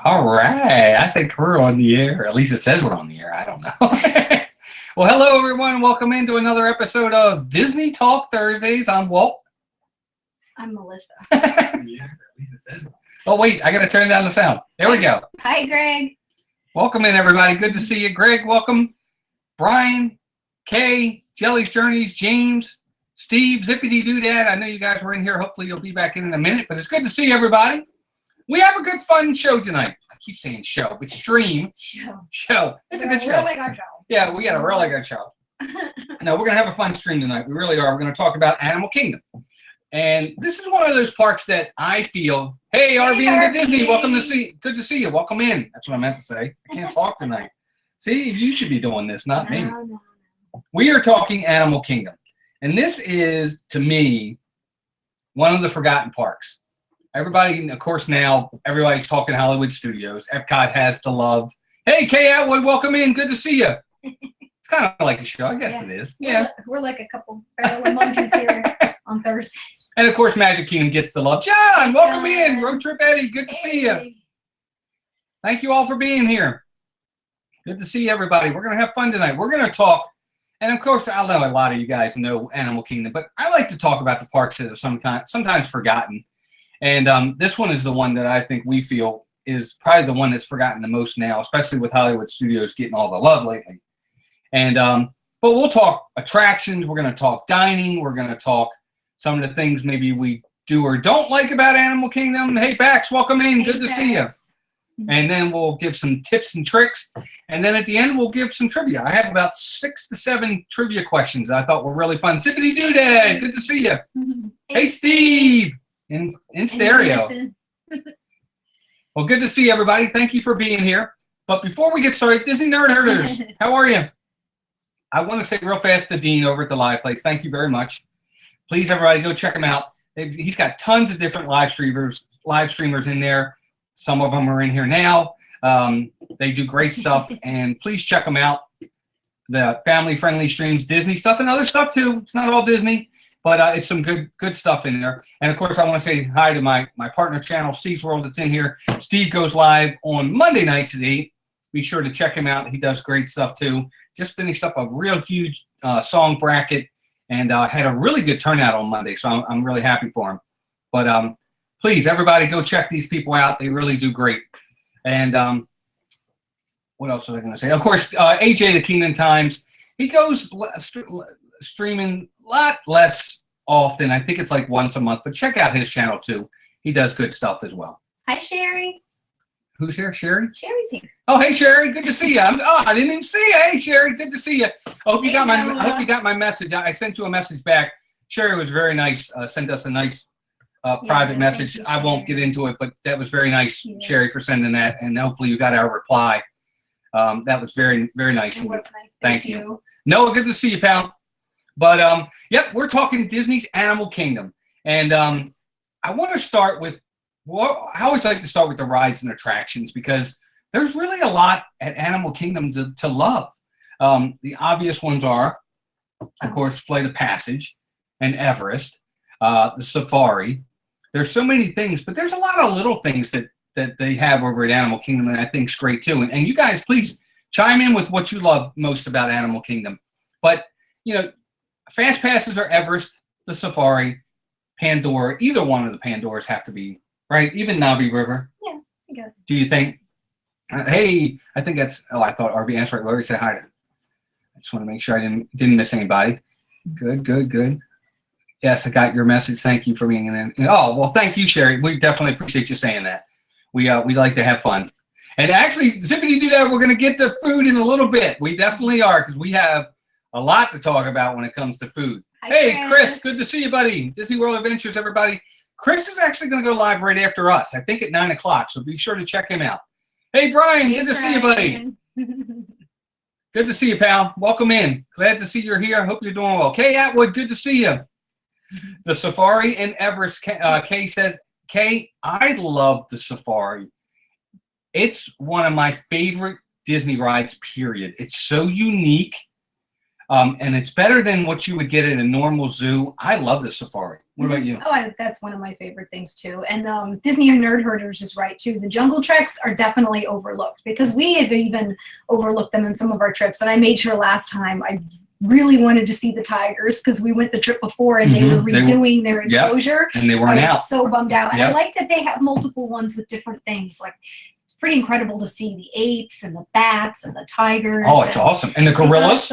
All right. I think we're on the air. At least it says we're on the air. I don't know. Well, hello, everyone. Welcome into another episode of Disney Talk Thursdays. I'm Walt. I'm Melissa. Yeah, at least it says. Oh, wait. I got to turn down the sound. There we go. Hi, Greg. Welcome in, everybody. Good to see you. Greg, welcome. Brian, Kay, Jelly's Journeys, James, Steve, Zippity Doodad. I know you guys were in here. Hopefully you'll be back in a minute, but it's good to see everybody. We have a good, fun show tonight. I keep saying show, but stream. Show. It's a good show. Really good show. Yeah, we got a really good show. No, we're going to have a fun stream tonight. We really are. We're going to talk about Animal Kingdom. And this is one of those parks that I feel, hey, RB into Disney, good to see you. Welcome in. That's what I meant to say. I can't talk tonight. See, you should be doing this, not me. No. We are talking Animal Kingdom. And this is, to me, one of the forgotten parks. Everybody, of course, now, everybody's talking Hollywood Studios. Epcot has the love. Hey, Kay Atwood, welcome in. Good to see you. It's kind of like a show. I guess it is. Yeah. We're like a couple barrel monkeys here on Thursday. And, of course, Magic Kingdom gets the love. John, welcome in. Road Trip Eddie, good to see you. Thank you all for being here. Good to see everybody. We're going to have fun tonight. We're going to talk. And, of course, I know a lot of you guys know Animal Kingdom, but I like to talk about the parks that are sometimes forgotten. And this one is the one that I think we feel is probably the one that's forgotten the most now, especially with Hollywood Studios getting all the love lately. And but we'll talk attractions. We're going to talk dining. We're going to talk some of the things maybe we do or don't like about Animal Kingdom. Hey, Bax, welcome in. Good to see you. And then we'll give some tips and tricks. And then at the end, we'll give some trivia. I have about 6 to 7 trivia questions I thought were really fun. Zippity Doodad, good to see you. Hey, Steve. In stereo. Well, good to see everybody. Thank you for being here. But before we get started, Disney Nerd Herders, how are you? I want to say real fast to Dean over at the Live Place, thank you very much. Please, everybody, go check him out. He's got tons of different live streamers in there. Some of them are in here now. They do great stuff, and please check them out. The family-friendly streams, Disney stuff, and other stuff too. It's not all Disney. But it's some good stuff in there. And, of course, I want to say hi to my partner channel, Steve's World, that's in here. Steve goes live on Monday nights at 8. Be sure to check him out. He does great stuff, too. Just finished up a real huge song bracket and had a really good turnout on Monday, so I'm really happy for him. But please, everybody, go check these people out. They really do great. And what else was I going to say? Of course, AJ, the Kingdom Times, he goes streaming a lot less often. I think it's like once a month, but check out his channel too. He does good stuff as well. Hi, Sherry. Who's here? Sherry? Sherry's here. Oh, hey, Sherry. Good to see you. I didn't even see you. Hey, Sherry. Good to see you. I hope you got my message. I sent you a message back. Sherry was very nice. Sent us a nice private message. I won't get into it, but that was very nice, Sherry, for sending that. And hopefully you got our reply. That was very, very nice. It was nice. Thank you. Noah, good to see you, pal. But, yep, we're talking Disney's Animal Kingdom. And I want to start with, well, I always like to start with the rides and attractions because there's really a lot at Animal Kingdom to love. The obvious ones are, of course, Flight of Passage and Everest, the Safari. There's so many things, but there's a lot of little things that they have over at Animal Kingdom that I think is great, too. And you guys, please chime in with what you love most about Animal Kingdom. But, you know, Fast passes are Everest, the Safari, Pandora. Either one of the Pandoras have to be, right? Even Navi River. Yeah, I guess. Do you think? Hey, I think that's, I thought RB answered right. Larry said hi. I just want to make sure I didn't miss anybody. Good. Yes, I got your message. Thank you for being in there. Oh, well, thank you, Sherry. We definitely appreciate you saying that. We like to have fun. And actually, Zippity Doodad, we're going to get to food in a little bit. We definitely are because we have a lot to talk about when it comes to food. Hi, hey, Chris, good to see you, buddy. Disney World Adventures, everybody. Chris is actually going to go live right after us, I think at 9 o'clock, so be sure to check him out. Hey, Brian, good to see you, buddy. Good to see you, pal. Welcome in. Glad to see you're here. I hope you're doing well. Kay Atwood, good to see you. The Safari and Everest, Kay says, Kay, I love the Safari. It's one of my favorite Disney rides, period. It's so unique. And it's better than what you would get at a normal zoo. I love the safari. What about you? Oh, that's one of my favorite things too. And Disney Nerd Herders is right too. The jungle treks are definitely overlooked because we have even overlooked them in some of our trips. And I made sure last time I really wanted to see the tigers because we went the trip before and they were redoing their enclosure. And they weren't I was out. so bummed out. And I like that they have multiple ones with different things. Like it's pretty incredible to see the apes and the bats and the tigers. Oh, it's awesome. And the gorillas.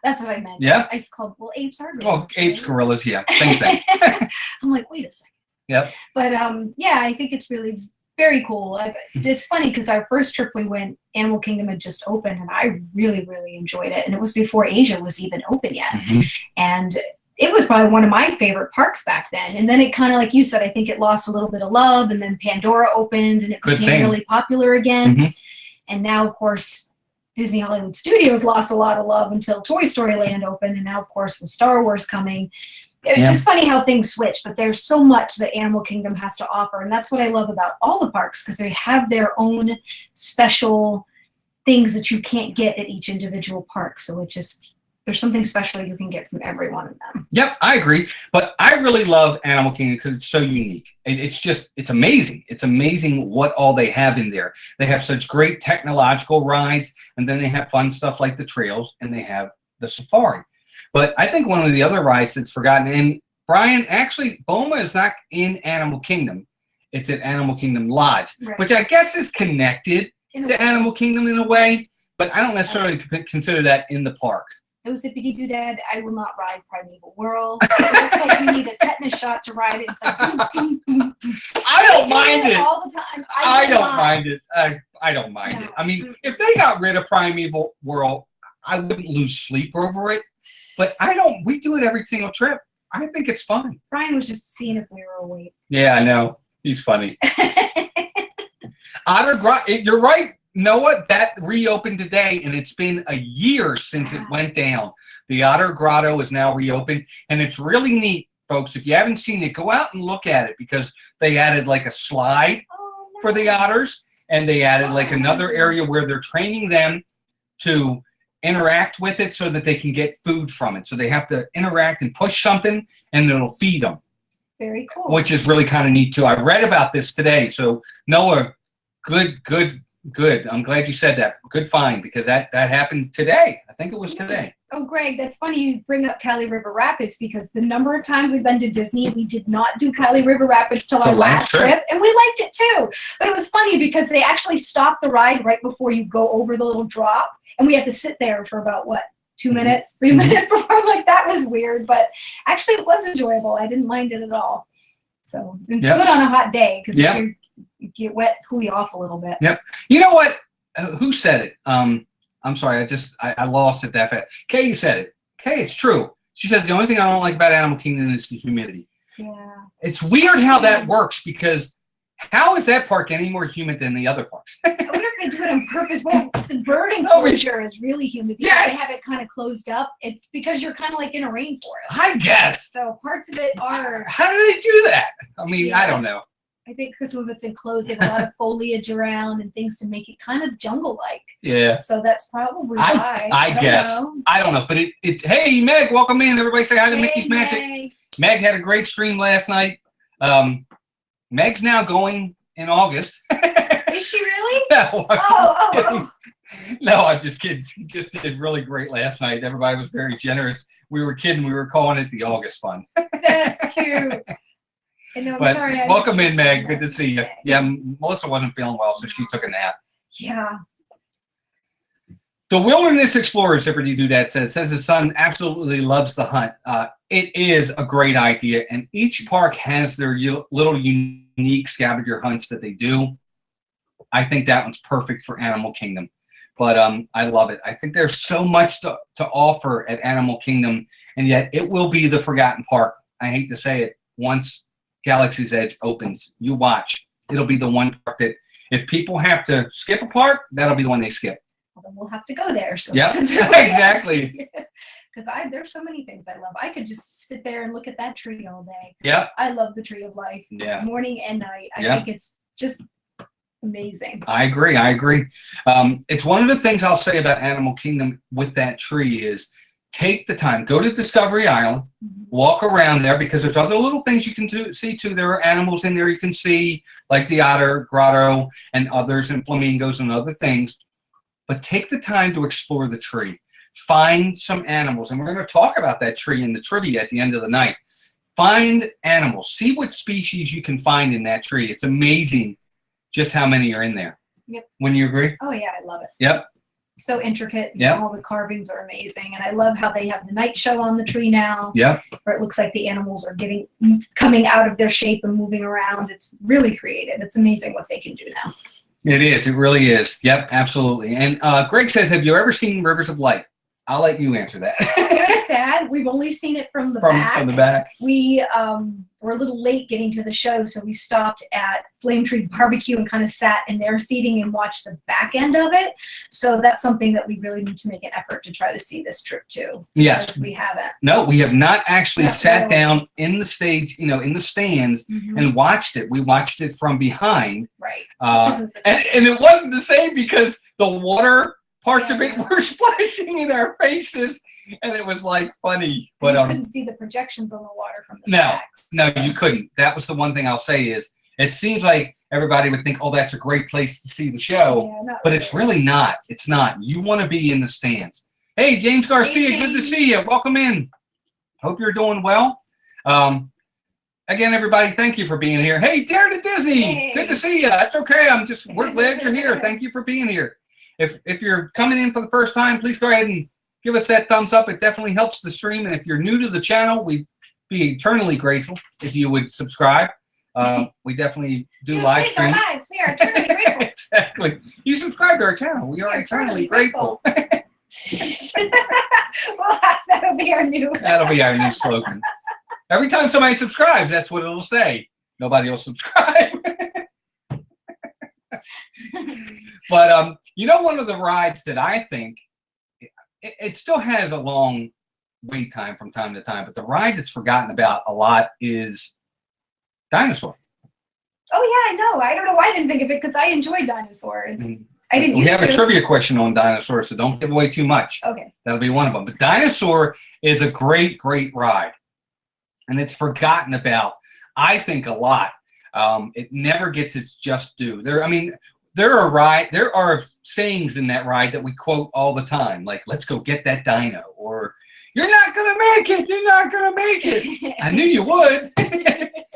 That's what I meant. Yeah. I just called, well, apes are gorillas. Well, apes, gorillas, yeah, same thing. I'm like, wait a second. Yep. But yeah, I think it's really very cool. It's funny because our first trip we went, Animal Kingdom had just opened, and I really, really enjoyed it. And it was before Asia was even open yet. And it was probably one of my favorite parks back then. And then it kind of, like you said, I think it lost a little bit of love. And then Pandora opened, and it became really popular again. And now, of course, Disney Hollywood Studios lost a lot of love until Toy Story Land opened. And now, of course, with Star Wars coming, it's just funny how things switch. But there's so much that Animal Kingdom has to offer. And that's what I love about all the parks, because they have their own special things that you can't get at each individual park. So it just, there's something special you can get from every one of them. Yep, I agree. But I really love Animal Kingdom because it's so unique. It's amazing. It's amazing what all they have in there. They have such great technological rides, and then they have fun stuff like the trails, and they have the safari. But I think one of the other rides that's forgotten, and Brian, actually, Boma is not in Animal Kingdom. It's at Animal Kingdom Lodge, which I guess is connected to Animal Kingdom in a way, but I don't necessarily consider that in the park. No zippity doo dad, I will not ride Primeval World. It looks like you need a tetanus shot to ride it. It's like, I don't mind it all the time. I don't mind it. I don't mind it. I mean, if they got rid of Primeval World, I wouldn't lose sleep over it. But I don't. We do it every single trip. I think it's fun. Brian was just seeing if we were awake. Yeah, I know. He's funny. Otter Grotto. You're right. Noah, that reopened today, and it's been a year since it went down. The Otter Grotto is now reopened, and it's really neat, folks. If you haven't seen it, go out and look at it, because they added like a slide for the otters, and they added like another area where they're training them to interact with it so that they can get food from it. So they have to interact and push something, and it'll feed them. Very cool. Which is really kind of neat, too. I read about this today. So, Noah, good. I'm glad you said that. Good find, because that happened today. I think it was today. Oh, Greg, that's funny you bring up Cali River Rapids, because the number of times we've been to Disney, we did not do Cali River Rapids till our last trip, and we liked it too. But it was funny because they actually stopped the ride right before you go over the little drop, and we had to sit there for about, 2 minutes, 3 minutes before. I'm like, that was weird, but actually it was enjoyable. I didn't mind it at all. So it's good on a hot day, because if you get wet, cool you off a little bit. Yep. You know what? Who said it? I'm sorry. I lost it that fast. Kay said it. Kay, it's true. She says the only thing I don't like about Animal Kingdom is the humidity. Yeah. It's weird how that works, because how is that park any more humid than the other parks? I wonder if they do it on purpose. Well, the bird enclosure is really humid because they have it kind of closed up. It's because you're kind of like in a rainforest. I guess. So parts of it are. How do they do that? I mean, I don't know. I think because some of it's enclosed, they have a lot of foliage around and things to make it kind of jungle-like. Yeah. So that's probably why. I guess. I don't know. But hey, Meg, welcome in. Everybody say hi to Mickey's Magic. Meg had a great stream last night. Meg's now going in August. Is she really? No, No, I'm just kidding. She just did really great last night. Everybody was very generous. We were kidding. We were calling it the August Fun. That's cute. No, but sorry, welcome in, Meg. Good to see you. Yeah, Melissa wasn't feeling well, so she took a nap. Yeah. The Wilderness Explorer, Zipperty Doodad says his son absolutely loves the hunt. It is a great idea, and each park has their little unique scavenger hunts that they do. I think that one's perfect for Animal Kingdom. But I love it. I think there's so much to offer at Animal Kingdom, and yet it will be the forgotten park. I hate to say it. Once Galaxy's Edge opens, you watch. It'll be the one park that if people have to skip a park, that'll be the one they skip. Well, then we'll have to go there. So yeah, exactly. Because there's so many things I love. I could just sit there and look at that tree all day. Yeah. I love the Tree of Life. Yeah. Morning and night. I think it's just amazing. I agree. It's one of the things I'll say about Animal Kingdom with that tree is take the time. Go to Discovery Island. Walk around there because there's other little things you can see too. There are animals in there you can see, like the otter grotto and others, and flamingos and other things. But take the time to explore the tree. Find some animals, and we're going to talk about that tree in the trivia at the end of the night. Find animals. See what species you can find in that tree. It's amazing just how many are in there. Yep. Wouldn't you agree? Oh yeah, I love it. Yep. So intricate. Yep. All the carvings are amazing, and I love how they have the night show on the tree now. Yep. Where it looks like the animals are coming out of their shape and moving around. It's really creative. It's amazing what they can do now. It is. It really is. Yep, absolutely. And Greg says, have you ever seen Rivers of Light? I'll let you answer that. It's sad. We've only seen it from the back. From the back. We were a little late getting to the show, so we stopped at Flame Tree Barbecue and kind of sat in their seating and watched the back end of it. So that's something that we really need to make an effort to try to see this trip too. Yes. We haven't. No, we have not actually sat really. down in the stage, in the stands and watched it. We watched it from behind. Right. And it wasn't the same because the water parts of it were splashing in our faces, and it was like funny. But you couldn't see the projections on the water from the no, back. No, you couldn't. That was the one thing I'll say is it seems like everybody would think, oh, that's a great place to see the show, but it's really not. It's not. You want to be in the stands. Hey, James Garcia, good to see you. Welcome in. Hope you're doing well. Again, everybody, thank you for being here. Hey, Dare to Disney, hey. Good to see you. That's okay. We're glad you're here. Thank you for being here. If you're coming in for the first time, please go ahead and give us that thumbs up. It definitely helps the stream. And if you're new to the channel, we'd be eternally grateful if you would subscribe. We definally do live streams. We are eternally grateful. Exactly. You subscribe to our channel. We are eternally grateful. Well, that'll be our new slogan. Every time somebody subscribes, that's what it'll say. Nobody will subscribe. But one of the rides that I think it still has a long wait time from time to time, but the ride that's forgotten about a lot is Dinosaur. Oh yeah, I know. I don't know why I didn't think of it because I enjoy Dinosaur. I didn't. We have a trivia question on Dinosaur, so don't give away too much. Okay. That'll be one of them. But Dinosaur is a great, great ride, and it's forgotten about, I think, a lot. It never gets its just due. There are sayings in that ride that we quote all the time, like "Let's go get that dino," or "You're not gonna make it. You're not gonna make it. I knew you would,"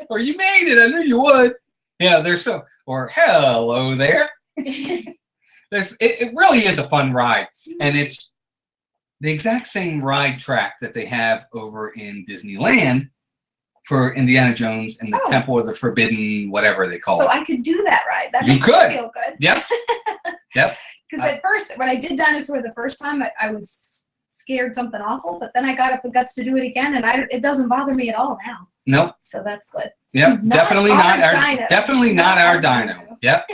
or "You made it. I knew you would." Yeah, or "Hello there." It really is a fun ride, and it's the exact same ride track that they have over in Disneyland for Indiana Jones and the Temple of the Forbidden, whatever they call it. So I could do that ride. That You makes could. me feel good. Yep. Yep. Because at first, when I did Dinosaur the first time, I was scared something awful, but then I got up the guts to do it again, and it doesn't bother me at all now. Nope. So that's good. Yep. Definitely not our Dino. dino. Yep.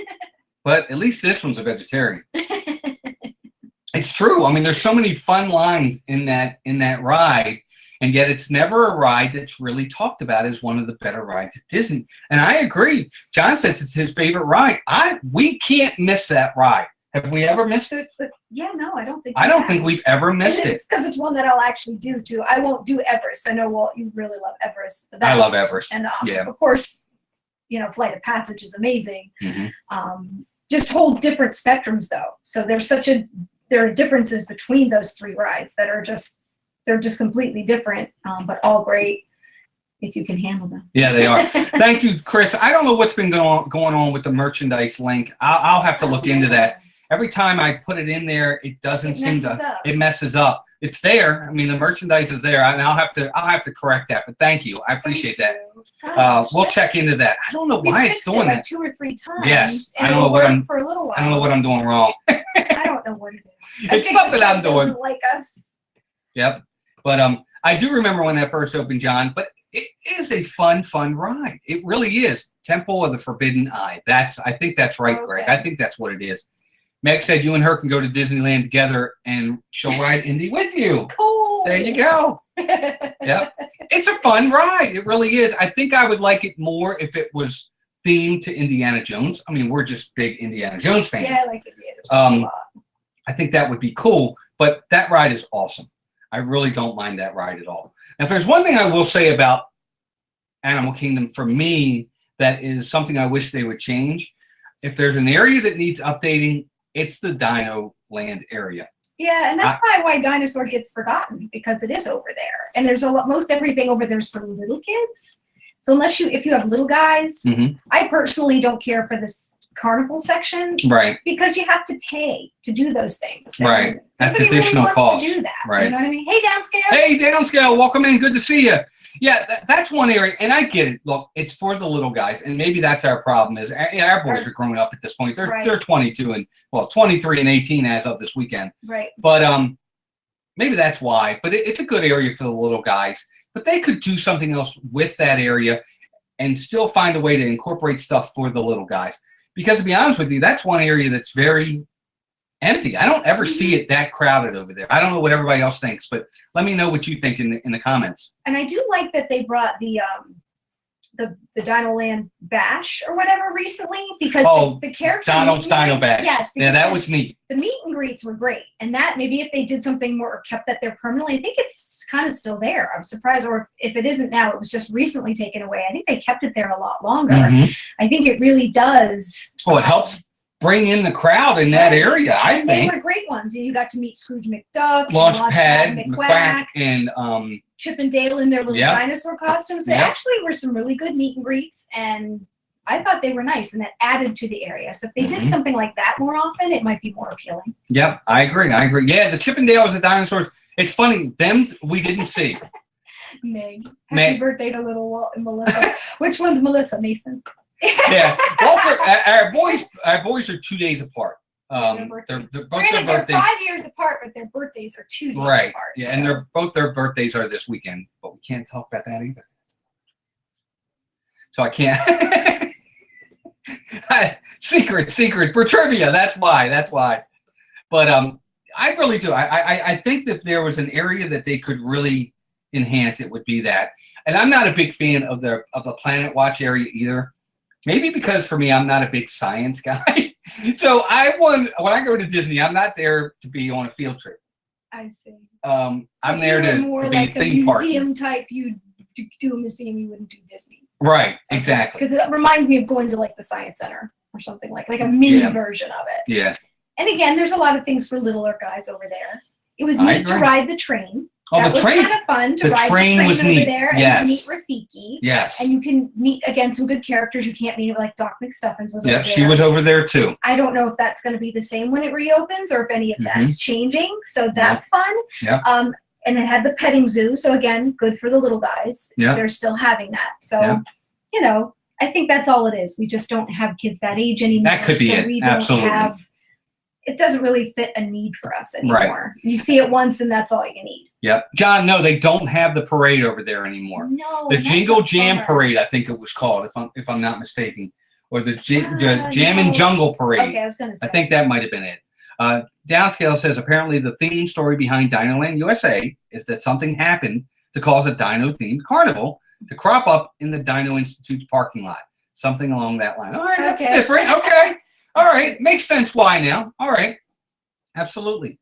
But at least this one's a vegetarian. It's true. I mean, there's so many fun lines in that ride, and yet it's never a ride that's really talked about as one of the better rides at Disney. And I agree. John says it's his favorite ride. We can't miss that ride. Have we ever missed it? Yeah, no, I don't think. I don't think we've ever missed it. It's because it's one that I'll actually do too. I won't do Everest. I know, Walt, you really love Everest. I love Everest. And yeah. Of course, Flight of Passage is amazing. Mm-hmm. Just whole different spectrums though. So there are differences between those three rides that are they're just completely different, but all great if you can handle them. Yeah, they are. Thank you, Chris. I don't know what's been going on with the merchandise link. I'll have to look into that. Every time I put it in there, it doesn't seem to. It messes up. It's there. I mean, the merchandise is there, and I'll have to correct that. But thank you. I appreciate that. Gosh, we'll check into that. I don't know why it's doing that. 2 or 3 times. Yes, I don't know what I'm for a little while. I don't know what I'm doing wrong. I don't know what it is. It's something I'm doing. Like us. Yep. But I do remember when that first opened, John. But it is a fun ride. It really is. Temple of the Forbidden Eye. I think that's right, Greg. I think that's what it is. Meg said you and her can go to Disneyland together, and she'll ride Indy with you. Cool. There you go. Yep. It's a fun ride. It really is. I think I would like it more if it was themed to Indiana Jones. I mean, we're just big Indiana Jones fans. Yeah, I like Indiana Jones a lot. I think that would be cool, but that ride is awesome. I really don't mind that ride at all. Now, if there's one thing I will say about Animal Kingdom for me that is something I wish they would change, if there's an area that needs updating, it's the Dino Land area. Yeah, and that's probably why Dinosaur gets forgotten, because it is over there. And there's most everything over there is for little kids. So if you have little guys, I personally don't care for this carnival section. Right. Because you have to pay to do those things. Right. And that's nobody additional really cost. wants to do that. Right. You know what I mean? Hey, Downscale. Hey, Downscale. Welcome in. Good to see you. Yeah, that's one area, and I get it. Look, it's for the little guys, and maybe that's our problem. Is our boys are growing up at this point. They're 22 and 23 and 18 as of this weekend. Right. But maybe that's why. But it's a good area for the little guys. But they could do something else with that area, and still find a way to incorporate stuff for the little guys. Because to be honest with you, that's one area that's very empty. I don't ever see it that crowded over there. I don't know what everybody else thinks, but let me know what you think in the comments. And I do like that they brought the Dino Land Bash or whatever recently, because the character Donald's Dino Bash. Yes, yeah, that was neat. The meet and greets were great, and that maybe if they did something more or kept that there permanently, I think it's kind of still there. I'm surprised, or if it isn't now, it was just recently taken away. I think they kept it there a lot longer. I think it really does. Oh, it helps bring in the crowd in that area, I think. They were great ones. And you got to meet Scrooge McDuck, Launchpad, McQuack, and Chip and Dale in their little dinosaur costumes. They actually were some really good meet and greets, and I thought they were nice, and that added to the area. So if they did something like that more often, it might be more appealing. Yep, I agree. Yeah, the Chip and Dales, the dinosaurs. It's funny, them we didn't see. Meg. Happy birthday to little Walt and Melissa. Which one's Melissa, Mason? Yeah, Walter. Our boys are 2 days apart. They're both their birthdays. They're 5 years apart, but their birthdays are 2 days apart. Yeah, so. And both their birthdays are this weekend, but we can't talk about that either. So I can't. Secret for trivia. That's why. But I really do. I think that if there was an area that they could really enhance, it would be that. And I'm not a big fan of the Planet Watch area either. Maybe because for me, I'm not a big science guy. So when I go to Disney, I'm not there to be on a field trip. I see. I'm there to be like a theme park. Museum type. You do a museum, you wouldn't do Disney. Right, exactly. Because it reminds me of going to like the Science Center or something like a mini version of it. Yeah. And again, there's a lot of things for littler guys over there. It was neat to ride the train. Oh, that was kind of fun to ride the train was over neat. there and meet Rafiki. Yes. And you can meet, again, some good characters you can't meet, like Doc McStuffins was over there. She was over there too. I don't know if that's going to be the same when it reopens or if any of that's changing. So that's fun. Yeah. And it had the petting zoo. So again, good for the little guys. Yeah. They're still having that. So, I think that's all it is. We just don't have kids that age anymore. That could be it. Absolutely. It doesn't really fit a need for us anymore. Right. You see it once and that's all you need. Yep. John, no, they don't have the parade over there anymore. No. The Jingle Jam Parade, I think it was called, if I'm not mistaken. Or the Jam and Jungle Parade. Okay, I was going to say. I think that might have been it. Downscale says apparently the theme story behind Dino Land USA is that something happened to cause a dino-themed carnival to crop up in the Dino Institute's parking lot. Something along that line. All right, that's different. Okay. All right. Makes sense why now. All right. Absolutely.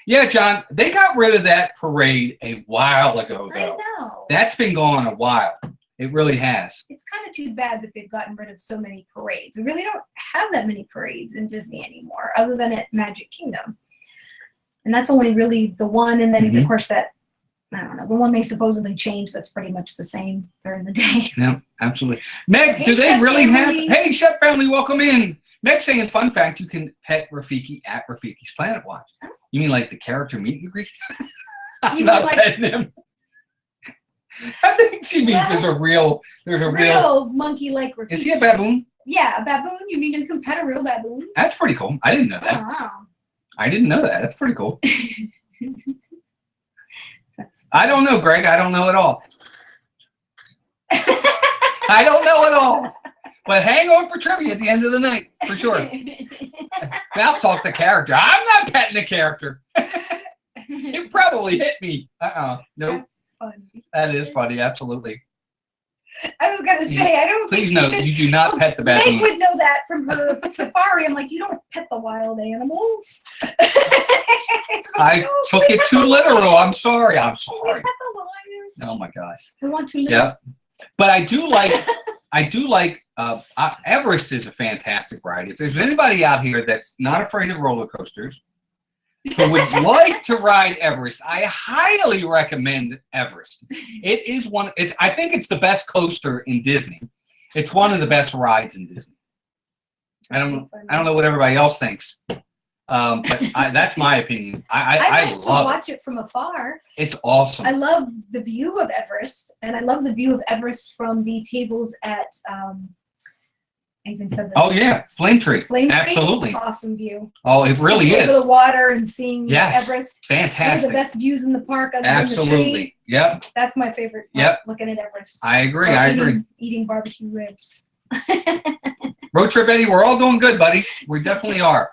Yeah, John, they got rid of that parade a while ago, though. I know. That's been gone a while. It really has. It's kind of too bad that they've gotten rid of so many parades. We really don't have that many parades in Disney anymore, other than at Magic Kingdom. And that's only really the one, and then, of course, that, I don't know, the one they supposedly changed that's pretty much the same during the day. Yeah, absolutely. Meg, do they really have... Hey, Chef Family, welcome in. Meg saying, fun fact, you can pet Rafiki at Rafiki's Planet Watch. You mean like the character meet and greet? I'm not petting him. I think she means there's a real monkey like Rafiki. Is he a baboon? Yeah, a baboon. You mean you can pet a real baboon? That's pretty cool. I didn't know that. Oh, wow. I didn't know that. That's pretty cool. I don't know, Greg. I don't know at all. I don't know at all. But hang on for trivia at the end of the night, for sure. Mouse talks the character. I'm not petting the character. It probably hit me. Nope. That's funny. That is funny, absolutely. I was gonna say, I don't Please think note, you do not pet the Meg baboon. would know that from her safari. I'm like, you don't pet the wild animals. I took it too literal. I'm sorry. I'm You sorry. pet the lions. Oh my gosh. I want to live. Yeah. But I do like Everest is a fantastic ride. If there's anybody out here that's not afraid of roller coasters, who would like to ride Everest, I highly recommend Everest. It is I think it's the best coaster in Disney. It's one of the best rides in Disney. I don't know what everybody else thinks, but that's my opinion. I like to love watch it from afar. It's awesome. I love the view of Everest, and I love the view of Everest from the tables at. I even said that. Oh yeah, Flame Tree. Absolutely. Awesome view. Oh, it really is. Over the water and seeing Everest. Fantastic. One of the best views in the park. Absolutely. The tree. Yep. That's my favorite part, Yep. looking at Everest. I agree. Eating barbecue ribs. Road Trip Eddie, we're all doing good, buddy. We definitely are.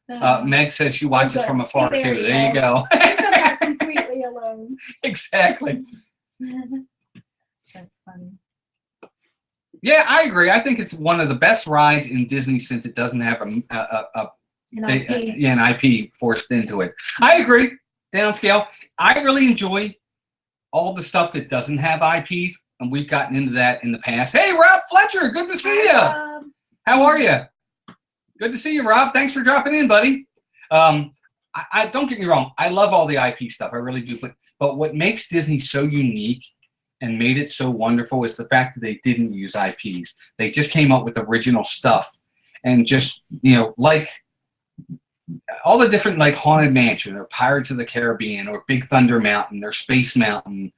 Meg says she watches from afar too. There you go. I'm not completely alone. Exactly. That's funny. Yeah, I agree. I think it's one of the best rides in Disney since it doesn't have An IP. an IP forced into it. I agree. Downscale. I really enjoy all the stuff that doesn't have IPs, and we've gotten into that in the past. Hey, Rob Fletcher, good to see you. How are you? Good to see you, Rob. Thanks for dropping in, buddy. I don't get me wrong. I love all the IP stuff. I really do. But what makes Disney so unique and made it so wonderful is the fact that they didn't use IPs. They just came up with original stuff, and just like all the different Haunted Mansion or Pirates of the Caribbean or Big Thunder Mountain or Space Mountain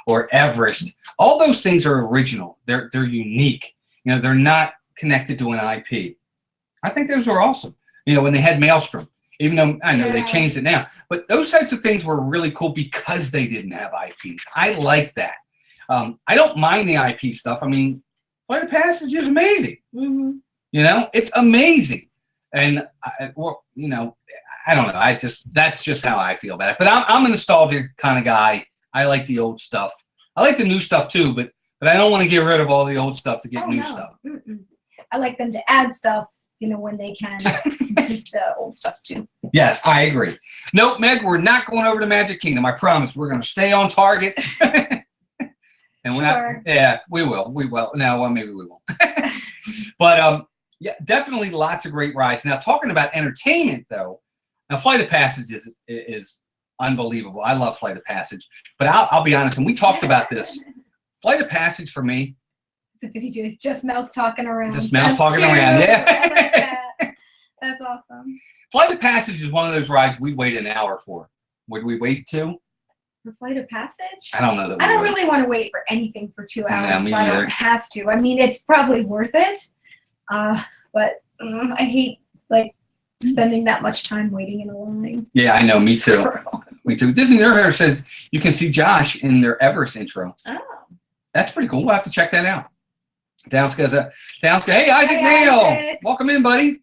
or Everest. All those things are original. They're unique. They're not connected to an IP. I think those are awesome. When they had Maelstrom, even though I know they changed it now, but those types of things were really cool because they didn't have IPs. I like that. I don't mind the IP stuff. I mean, Flight of Passage is amazing. Mm-hmm. It's amazing. And I don't know. That's just how I feel about it. But I'm a nostalgic kind of guy. I like the old stuff. I like the new stuff too, but I don't want to get rid of all the old stuff to get new stuff. Mm-mm. I like them to add stuff, when they can keep the old stuff too. Yes, I agree. Nope, Meg, we're not going over to Magic Kingdom. I promise. We're going to stay on target. And we're not. Yeah, we will. We will. No, well, maybe we won't. But yeah, definitely lots of great rides. Now, talking about entertainment, though, now Flight of Passage is unbelievable. I love Flight of Passage, but I'll be honest, and we talked about this. Flight of Passage for me. It's just mouse talking around. Just mouse talking around. Yeah. I like that. That's awesome. Flight of Passage is one of those rides we'd wait an hour for. Would we wait 2? For Flight of Passage? I don't know that. I don't really want to wait for anything for 2 hours. Me but I either. don't have to. I mean, it's probably worth it. But I hate spending that much time waiting in a line. Yeah, I know. Me too. Me too. Disney Nerd says you can see Josh in their Everest intro. Oh. That's pretty cool. We'll have to check that out. Downscale. Hey, Isaac Hey, Nail. Isaac. Welcome in, buddy.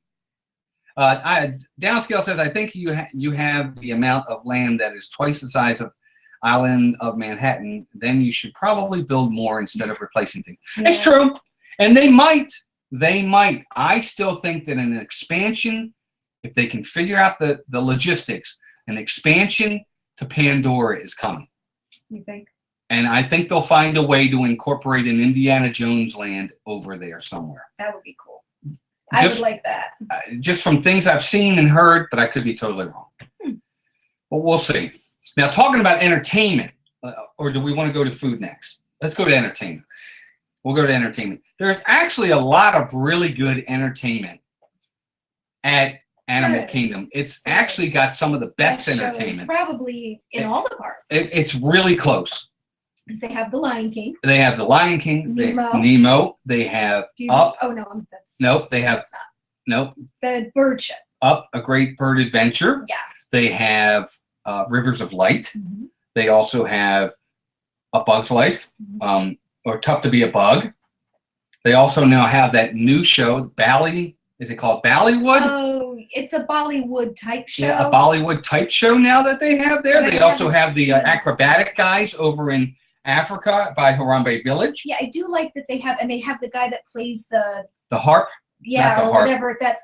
Downscale says, I think you have the amount of land that is twice the size of island of Manhattan. Then you should probably build more instead of replacing things. Yeah. It's true. And they might. I still think that an expansion, if they can figure out the logistics, an expansion to Pandora is coming. You think? And I think they'll find a way to incorporate an Indiana Jones land over there somewhere. That would be cool. I would like that. Just from things I've seen and heard, but I could be totally wrong. But we'll see. Now, talking about entertainment, or do we want to go to food next? Let's go to entertainment. We'll go to entertainment. There's actually a lot of really good entertainment at Animal Kingdom. It's actually got some of the best entertainment. Probably in all the parks. It's really close. Because they have the Lion King. They have the Lion King. Nemo. Nemo. They have Up. Oh no, that's Nope. They have that's nope. the bird show. Up, A Great Bird Adventure. Yeah. They have Rivers of Light. Mm-hmm. They also have A Bug's Life, or Tough to Be a Bug. They also now have that new show, Is it called Bollywood? Oh, it's a Bollywood type show. Yeah, a Bollywood type show now that they have there. They also have the acrobatic guys over in Africa by Harambe Village. Yeah, I do like that they have the guy that plays the harp. Yeah, Not the or harp. whatever that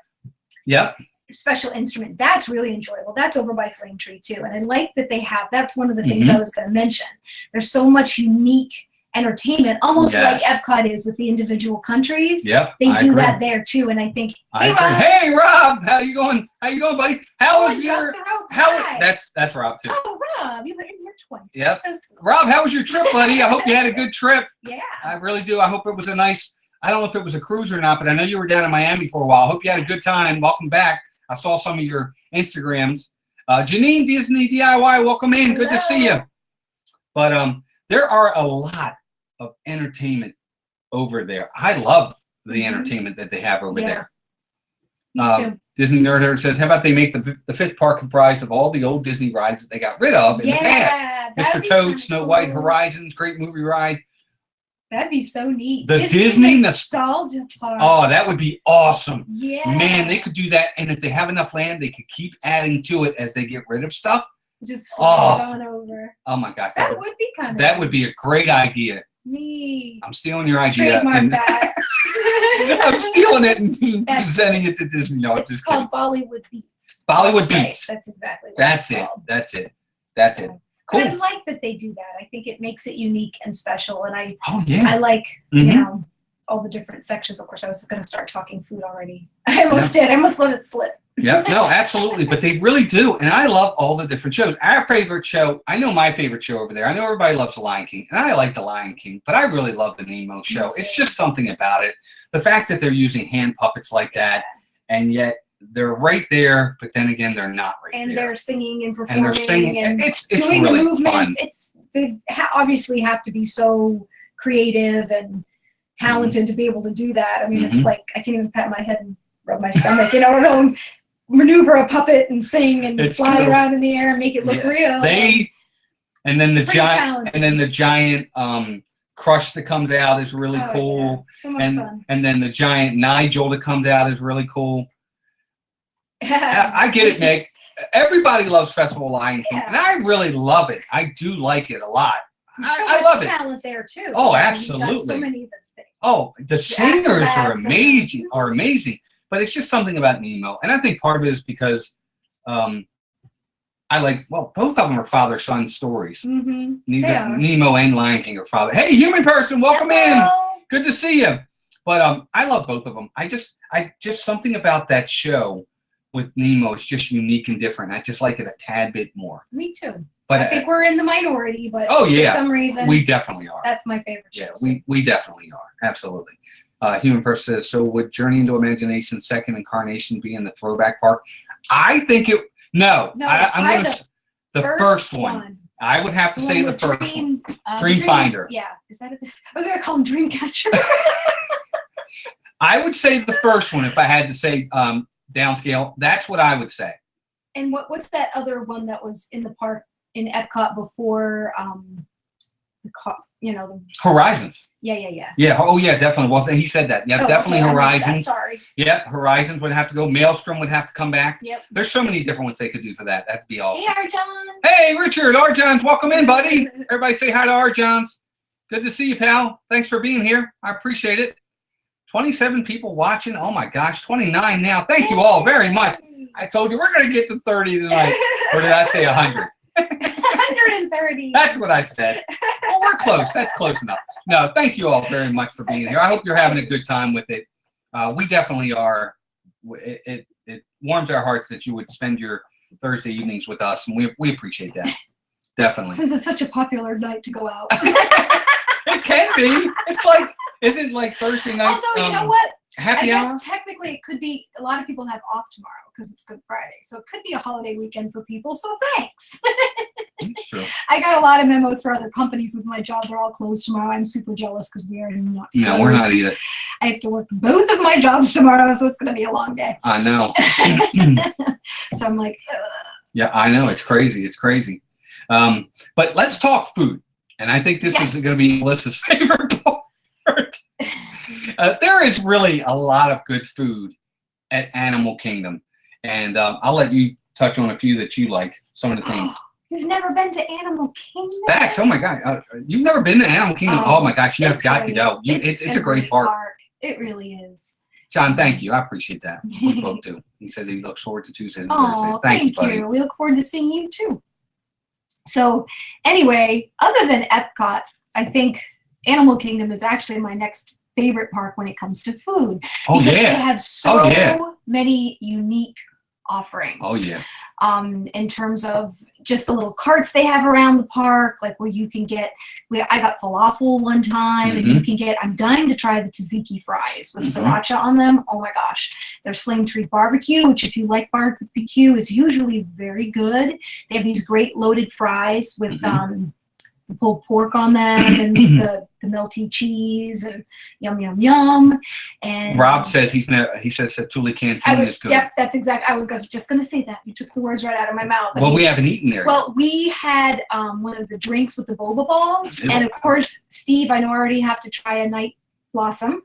Yep. special instrument. That's really enjoyable. That's over by Flame Tree too. And I like that they have, that's one of the things I was going to mention. There's so much unique entertainment, almost like Epcot is with the individual countries. Yep. They do that there too. And I think, hey Rob, how you going? How you doing, buddy? How was your that's Rob too. Oh, Rob, you were in here twice. Yep. So sweet. Rob, how was your trip, buddy? I hope you had a good trip. Yeah. I really do. I hope it was a nice, I don't know if it was a cruise or not, but I know you were down in Miami for a while. I hope you had a good time. Welcome back. I saw some of your Instagrams. Janine Disney DIY, welcome in. Good to see you. But there are a lot of entertainment over there. I love the entertainment that they have over there. Me too. Disney Nerd Herd says, how about they make the fifth park comprised of all the old Disney rides that they got rid of in the past? Mr. Toad, Snow White, Horizons, great movie ride. That'd be so neat. The Disney Nostalgia Park. Oh, that would be awesome. Yeah. Man, they could do that. And if they have enough land, they could keep adding to it as they get rid of stuff. Just slide on over. Oh, my gosh. That would be kind of That would be a great idea. Me. I'm stealing your idea. Trademark that. I'm stealing it and presenting it to Disney. No, it's just called kidding. Bollywood Beats. Bollywood That's Beats. Right. That's exactly what That's it's it. called. That's it. Cool. But I like that they do that. I think it makes it unique and special. And I like, you know, all the different sections. Of course, I was going to start talking food already. I almost did. I almost let it slip. Yeah, no, absolutely. But they really do. And I love all the different shows. Our favorite show, I know my favorite show over there. I know everybody loves The Lion King. And I like The Lion King. But I really love the Nemo show. It's just something about it. The fact that they're using hand puppets like that. And yet they're right there. But then again, they're not right there. And they're singing and performing. And they're singing. And it's doing really the movements. fun. They obviously have to be so creative and talented to be able to do that. I mean, it's like I can't even pat my head and rub my stomach, you know, or don't maneuver a puppet and sing and fly around in the air and make it look real. And then the giant crush that comes out is really cool. Yeah. So much fun. And then the giant Nigel that comes out is really cool. I get it, Meg. Everybody loves Festival Lion King, and I really love it. I do like it a lot. I love it. Talent there too. Oh, absolutely. So many of the things. Oh, the singers are amazing. But it's just something about Nemo, and I think part of it is because I like. Well, both of them are father-son stories. Neither Nemo and Lion King are father. Hey, human person, welcome in. Good to see you. But I love both of them. I just something about that show with Nemo is just unique and different. I just like it a tad bit more. Me too. But I think we're in the minority, but for some reason we definitely are. That's my favorite show. Yeah, we definitely are. Absolutely. Human person says, so would Journey into Imagination second incarnation be in the throwback park? I think it I'm going to the first one. I would have to say the first one. Dream Finder. Yeah. Is that I was going to call him Dreamcatcher. I would say the first one if I had to say downscale. That's what I would say. And what's that other one that was in the park in Epcot before the Horizons. Yeah. Oh yeah, definitely was. And he said that. Yeah, definitely Horizons. Sorry. Yeah, Horizons would have to go. Maelstrom would have to come back. Yep. There's so many different ones they could do for that. That'd be awesome. Hey, Arjon. Hey, Richard. Arjon's, welcome in, buddy. Everybody say hi to Arjon's. Good to see you, pal. Thanks for being here. I appreciate it. 27 people watching. Oh my gosh, 29 now. Thank you all very much. I told you we're going to get to 30 tonight. Or did I say 100? 130. That's what I said. Well, we're close. That's close enough. No, thank you all very much for being here. I hope you're having a good time with it. We definitely are. It warms our hearts that you would spend your Thursday evenings with us, and we appreciate that. Definitely. Since it's such a popular night to go out. It can be. It's like, isn't like Thursday nights? Although, you know what? Happy hour? I guess technically it could be, a lot of people have off tomorrow because it's Good Friday. So it could be a holiday weekend for people. So thanks. That's true. I got a lot of memos for other companies with my job. They're all closed tomorrow. I'm super jealous because we are not closed. No, we're not either. I have to work both of my jobs tomorrow, so it's going to be a long day. I know. So I'm like, ugh. Yeah, I know. It's crazy. It's crazy. But let's talk food. And I think this is going to be Melissa's favorite part. There is really a lot of good food at Animal Kingdom. And I'll let you touch on a few that you like, some of the things. You've never been to Animal Kingdom? Facts. Oh my God. You've never been to Animal Kingdom? Oh my gosh, you have got to go. It's a great park. It really is. John, thank you. I appreciate that. We both do. He said he looks forward to Tuesdays and Thursdays. Thank you, buddy. We look forward to seeing you too. So anyway, other than Epcot, I think Animal Kingdom is actually my next favorite park when it comes to food. Oh, because yeah. They have so many unique offerings. Oh, yeah. In terms of just the little carts they have around the park, like where you can get, I got falafel one time, and you can get, I'm dying to try the tzatziki fries with sriracha on them. Oh my gosh. There's Flame Tree Barbecue, which if you like barbecue is usually very good. They have these great loaded fries with the pulled pork on them and the melty cheese and yum yum yum. And Rob says he says Satuli Canteen is good. Yep, that's exactly. I was just going to say that. You took the words right out of my mouth. Well, we haven't eaten there. Well, we had one of the drinks with the boba balls, and of course, Steve, I know I already have to try a night blossom,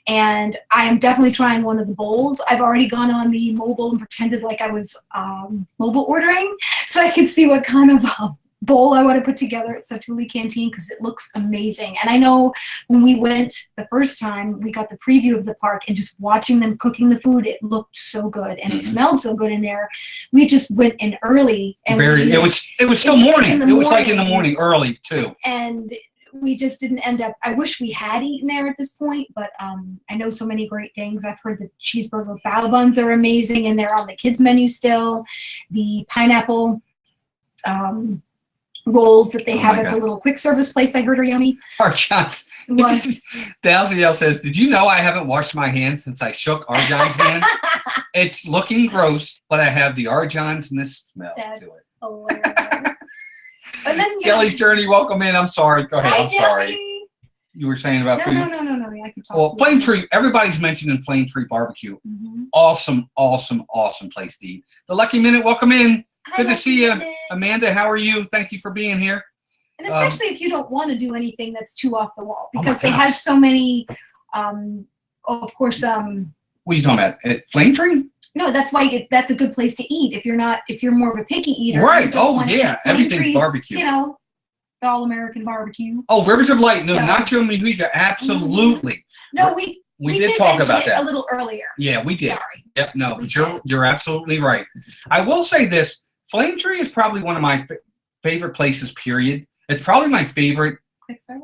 and I am definitely trying one of the bowls. I've already gone on the mobile and pretended like I was mobile ordering, so I can see what kind of bowl I want to put together at Satuli Canteen because it looks amazing. And I know when we went the first time, we got the preview of the park, and just watching them cooking the food, it looked so good and it smelled so good in there. We just went in early, and it was still morning. It was like in the morning, early too. And we just didn't end up. I wish we had eaten there at this point, but I know so many great things. I've heard the cheeseburger bao buns are amazing, and they're on the kids menu still. The pineapple rolls that they have at the little quick service place I heard are yummy. Arjan's. Dalziel says, did you know I haven't washed my hands since I shook Arjan's hand? It's looking gross, but I have the Arjan's and this smell to it. Hilarious. And then Jelly's Journey, welcome in. I'm sorry. Go ahead. I'm Jelly. sorry. You were saying about food? No. I can talk. Well, Flame Tree, everybody's mentioning Flame Tree Barbecue. Awesome place to eat. The Lucky Minute, welcome in. Good to see you. Amanda, how are you? Thank you for being here. And especially if you don't want to do anything that's too off the wall, because they have so many, of course. What are you talking about? At Flame Tree? No, that's why that's a good place to eat if you're more of a picky eater. Right. Oh, yeah. Everything barbecue. You know, the all-American barbecue. Oh, Rivers of Light. No, Nacho Mexica. Absolutely. No, we did talk about that a little earlier. Yeah, we did. Sorry. Yep. No, but you're absolutely right. I will say this. Flame Tree is probably one of my favorite places, period. It's probably my favorite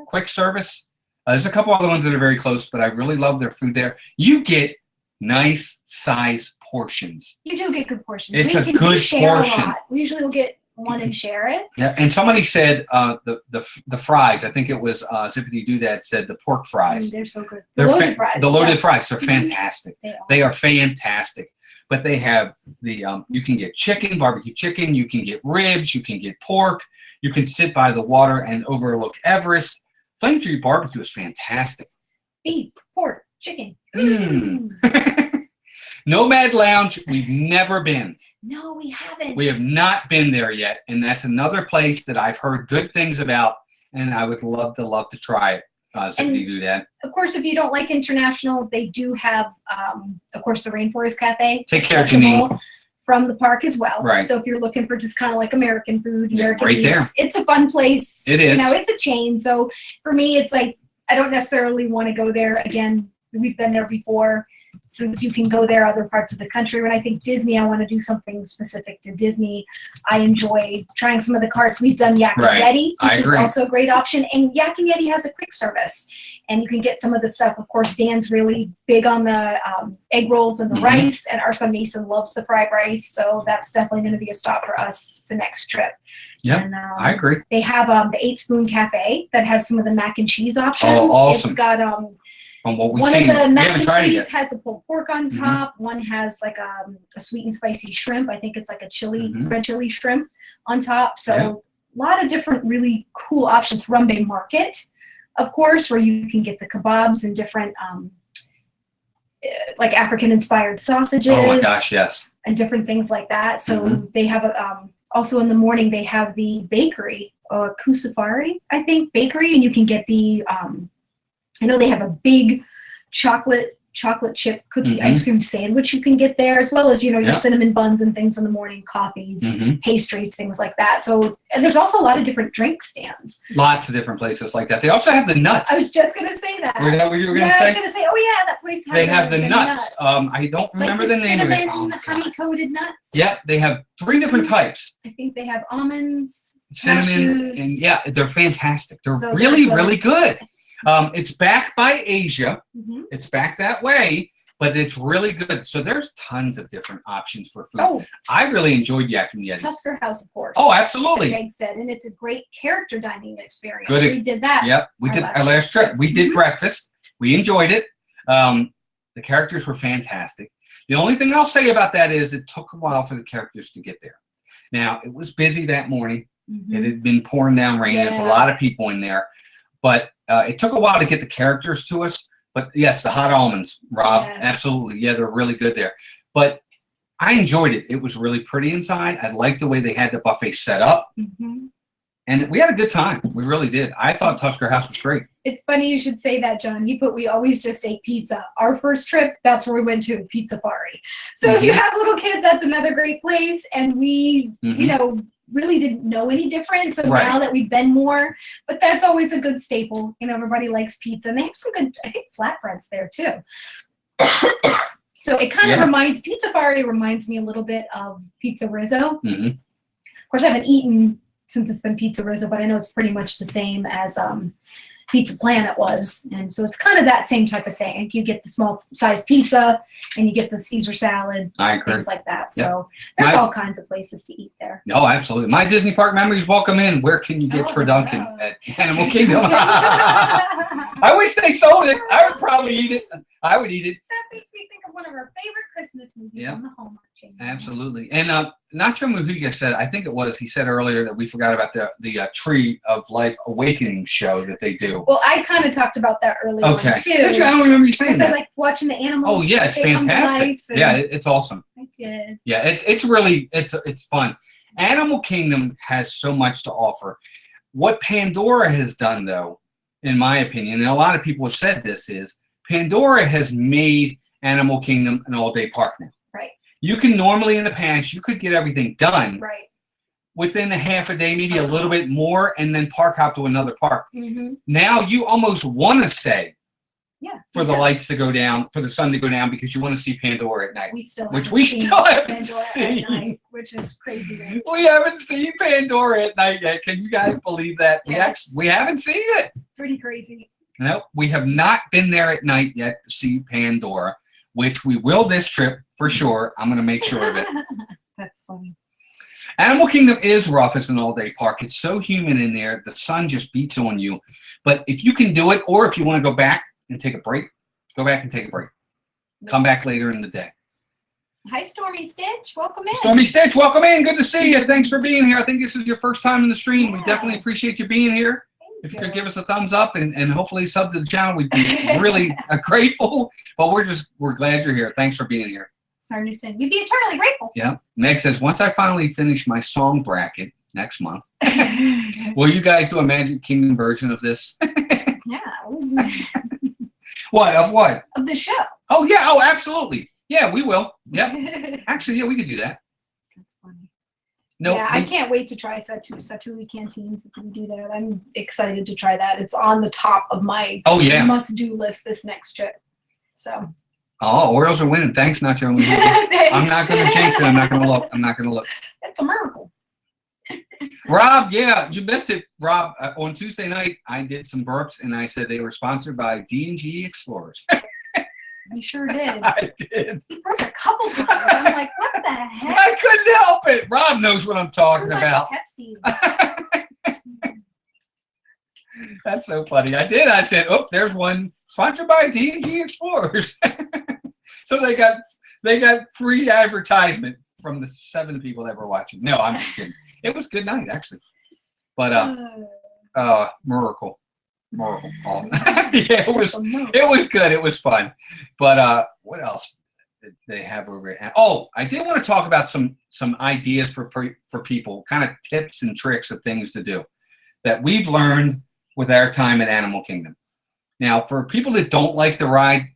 quick service. There's a couple other ones that are very close, but I really love their food there. You get nice size portions. You do get good portions. It's a good portion. We usually will get one and share it. Yeah, and somebody said the fries. I think it was Zippity Doodad said the pork fries. They're so good. The loaded fries. The loaded fries. They're fantastic. They are fantastic. But they have the you can get chicken, barbecue chicken. You can get ribs. You can get pork. You can sit by the water and overlook Everest. Flame Tree Barbecue is fantastic. Beef, pork, chicken. Nomad Lounge, we've never been. No, we haven't. We have not been there yet, and that's another place that I've heard good things about, and I would love to try it. Somebody do that. Of course, if you don't like international, they do have, of course, the Rainforest Cafe. Take care, Janine. From the park as well. Right. So if you're looking for just kind of like American food, American right eats, there. It's a fun place. It is. You know, it's a chain. So for me, it's like I don't necessarily want to go there again. We've been there before. Since you can go there other parts of the country. When I think Disney, I want to do something specific to Disney. I enjoy trying some of the carts. We've done Yak and Yeti, which is also a great option. And Yak and Yeti has a quick service. And you can get some of the stuff. Of course, Dan's really big on the egg rolls and the rice. And our son Mason loves the fried rice. So that's definitely going to be a stop for us the next trip. Yeah, I agree. They have the 8 Spoon Cafe that has some of the mac and cheese options. Oh, awesome. It's got from what we've one seen. of the mac and cheese has a pulled pork on top. One has like a sweet and spicy shrimp. I think it's like a chili, red chili shrimp on top. So a lot of different really cool options. Harambe Market, of course, where you can get the kebabs and different like African-inspired sausages. Oh my gosh, yes. And different things like that. So they have also in the morning they have the bakery, Kusafari, I think, bakery, and you can get the I know they have a big chocolate chocolate chip cookie ice cream sandwich you can get there, as well as, your cinnamon buns and things in the morning, coffees, pastries, things like that. So, and there's also a lot of different drink stands. Lots of different places like that. They also have the nuts. I was just going to say that. Was that what you were going to say? I was going to say, oh yeah, that place has They have the nuts. I don't remember the name of it. Cinnamon honey-coated nuts. Yeah, they have 3 different types. I think they have almonds, cinnamon, cashews. and they're fantastic. They're So really, they're good. really good. It's backed by Asia. Mm-hmm. It's back that way, but it's really good. So there's tons of different options for food. Oh, I really enjoyed Yak and Yeti. Tusker House, of course. Oh, absolutely. Like Greg said, and it's a great character dining experience. Good. We did that. Yep, we did our last trip. We did breakfast. We enjoyed it. The characters were fantastic. The only thing I'll say about that is it took a while for the characters to get there. Now, it was busy that morning. It had been pouring down rain. There's a lot of people in there. But it took a while to get the characters to us. But yes, the hot almonds, Rob, absolutely. Yeah, they're really good there. But I enjoyed it. It was really pretty inside. I liked the way they had the buffet set up. And we had a good time. We really did. I thought Tusker House was great. It's funny you should say that, John. We always just ate pizza. Our first trip, that's where we went to, Pizza Fari. So if you have little kids, that's another great place. And we, really didn't know any difference. So now that we've been more, but that's always a good staple. Everybody likes pizza. And they have some good, I think, flatbreads there too. So it kind of reminds, Pizza Fari reminds me a little bit of Pizza Rizzo. Of course, I haven't eaten since it's been Pizza Rizzo, but I know it's pretty much the same as Pizza Planet was. And so it's kind of that same type of thing. You get the small size pizza and you get the Caesar salad, things like that. So there's all kinds of places to eat there. Oh, absolutely. My Disney Park memories, welcome in. Where can you get Turducken at Animal Kingdom? I wish they sold it. I would probably eat it. I would eat it. That makes me think of one of our favorite Christmas movies on the Hallmark Channel. Absolutely. And not sure who you said, I think it was, he said earlier that we forgot about the Tree of Life Awakening show that they do. Well, I kind of talked about that earlier on too. Did you? I don't remember you saying that. I like watching the animals. Oh yeah, it's fantastic. Yeah, it's awesome. I did. Yeah, it's really, it's fun. Animal Kingdom has so much to offer. What Pandora has done, though, in my opinion, and a lot of people have said this, is Pandora has made Animal Kingdom an all-day park now. Right. You can normally, in the past, you could get everything done within a half a day, maybe a little bit more, and then park hop to another park. Now you almost want to stay for the lights to go down, for the sun to go down, because you want to see Pandora at night. We still haven't seen. Night, which is crazy. We haven't seen Pandora at night yet. Can you guys believe that? Yes. We haven't seen it. Pretty crazy. No, we have not been there at night yet to see Pandora, which we will this trip for sure. I'm going to make sure of it. That's funny. Animal Kingdom is rough as an all-day park. It's so humid in there. The sun just beats on you. But if you can do it, or if you want to go back and take a break, go back and take a break. Come back later in the day. Hi, Stormy Stitch. Welcome in. Stormy Stitch, welcome in. Good to see you. Thanks for being here. I think this is your first time in the stream. We definitely appreciate you being here. If you could give us a thumbs up and hopefully sub to the channel, we'd be really grateful. But we're glad you're here. Thanks for being here. It's our new sin. We'd be eternally grateful. Yeah. Meg says, once I finally finish my song bracket next month, will you guys do a Magic Kingdom version of this? Yeah. What? Of what? Of the show. Oh, yeah. Oh, absolutely. Yeah, we will. Yep. Actually, yeah, we could do that. That's funny. No, yeah, I can't wait to try Satuli Canteens if we do that. I'm excited to try that. It's on the top of my must-do list this next trip. So. Oh, Orioles are winning. Thanks, Nacho. I'm not going to jinx it. I'm not going to look. It's a miracle. Rob, yeah, you missed it. Rob, on Tuesday night, I did some burps, and I said they were sponsored by D&G Explorers. You sure did. I did. He burped a couple times. I'm like, what the heck? I couldn't help it. Rob knows what I'm talking about. Pepsi. That's so funny. I did. I said, oh, there's one sponsored by D&G Explorers. So they got free advertisement from the 7 people that were watching. No, I'm just kidding. It was a good night, actually. But miracle. Oh. Yeah, it was good. It was fun. But what else did they have over here? Oh, I did want to talk about some ideas for people, kind of tips and tricks of things to do that we've learned with our time at Animal Kingdom. Now, for people that don't like the ride,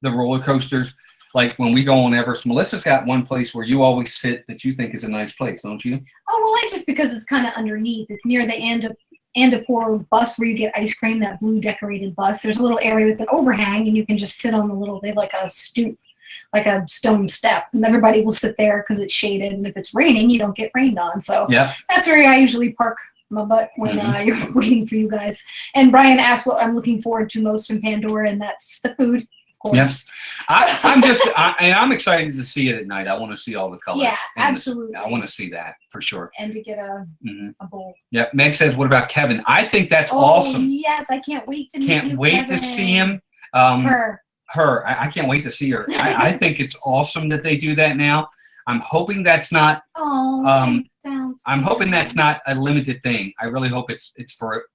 the roller coasters. Like when we go on Everest, Melissa's got one place where you always sit that you think is a nice place, don't you? Oh, well, just because it's kind of underneath. It's near the Andapur bus where you get ice cream, that blue decorated bus. There's a little area with an overhang, and you can just sit on the little, they have like a stoop, like a stone step, and everybody will sit there because it's shaded, and if it's raining, you don't get rained on. So that's where I usually park my butt when you're waiting for you guys. And Brian asked what I'm looking forward to most in Pandora, and that's the food. Yes, I'm excited to see it at night. I want to see all the colors. Yeah, absolutely. I want to see that for sure. And to get a bowl. Yep. Meg says, "What about Kevin?" I think that's awesome. Yes, I can't wait to meet Can't you, wait Kevin. to see him. Her. I can't wait to see her. I think it's awesome that they do that now. I'm hoping that's not. I'm hoping that's not a limited thing. I really hope it's for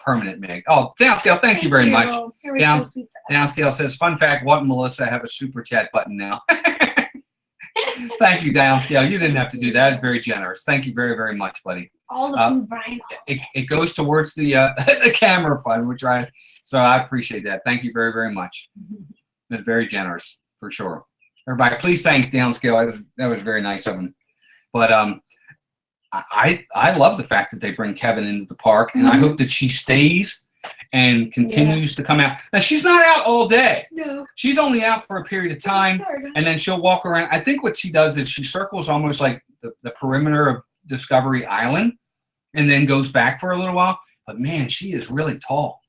permanent, Meg. Oh, Downscale, thank you very much. Downscale says, fun fact, Walt and Melissa have a super chat button now. Thank you, Downscale. You didn't have to do that. It's very generous. Thank you very, very much, buddy. All the food, Brian. It goes towards the the camera fund, so I appreciate that. Thank you very, very much. It's very generous for sure. Everybody, please thank Downscale. That was very nice of him. But I love the fact that they bring Kevin into the park, and I hope that she stays and continues to come out. Now, she's not out all day. No. She's only out for a period of time, and then she'll walk around. I think what she does is she circles almost like the perimeter of Discovery Island and then goes back for a little while. But, man, she is really tall.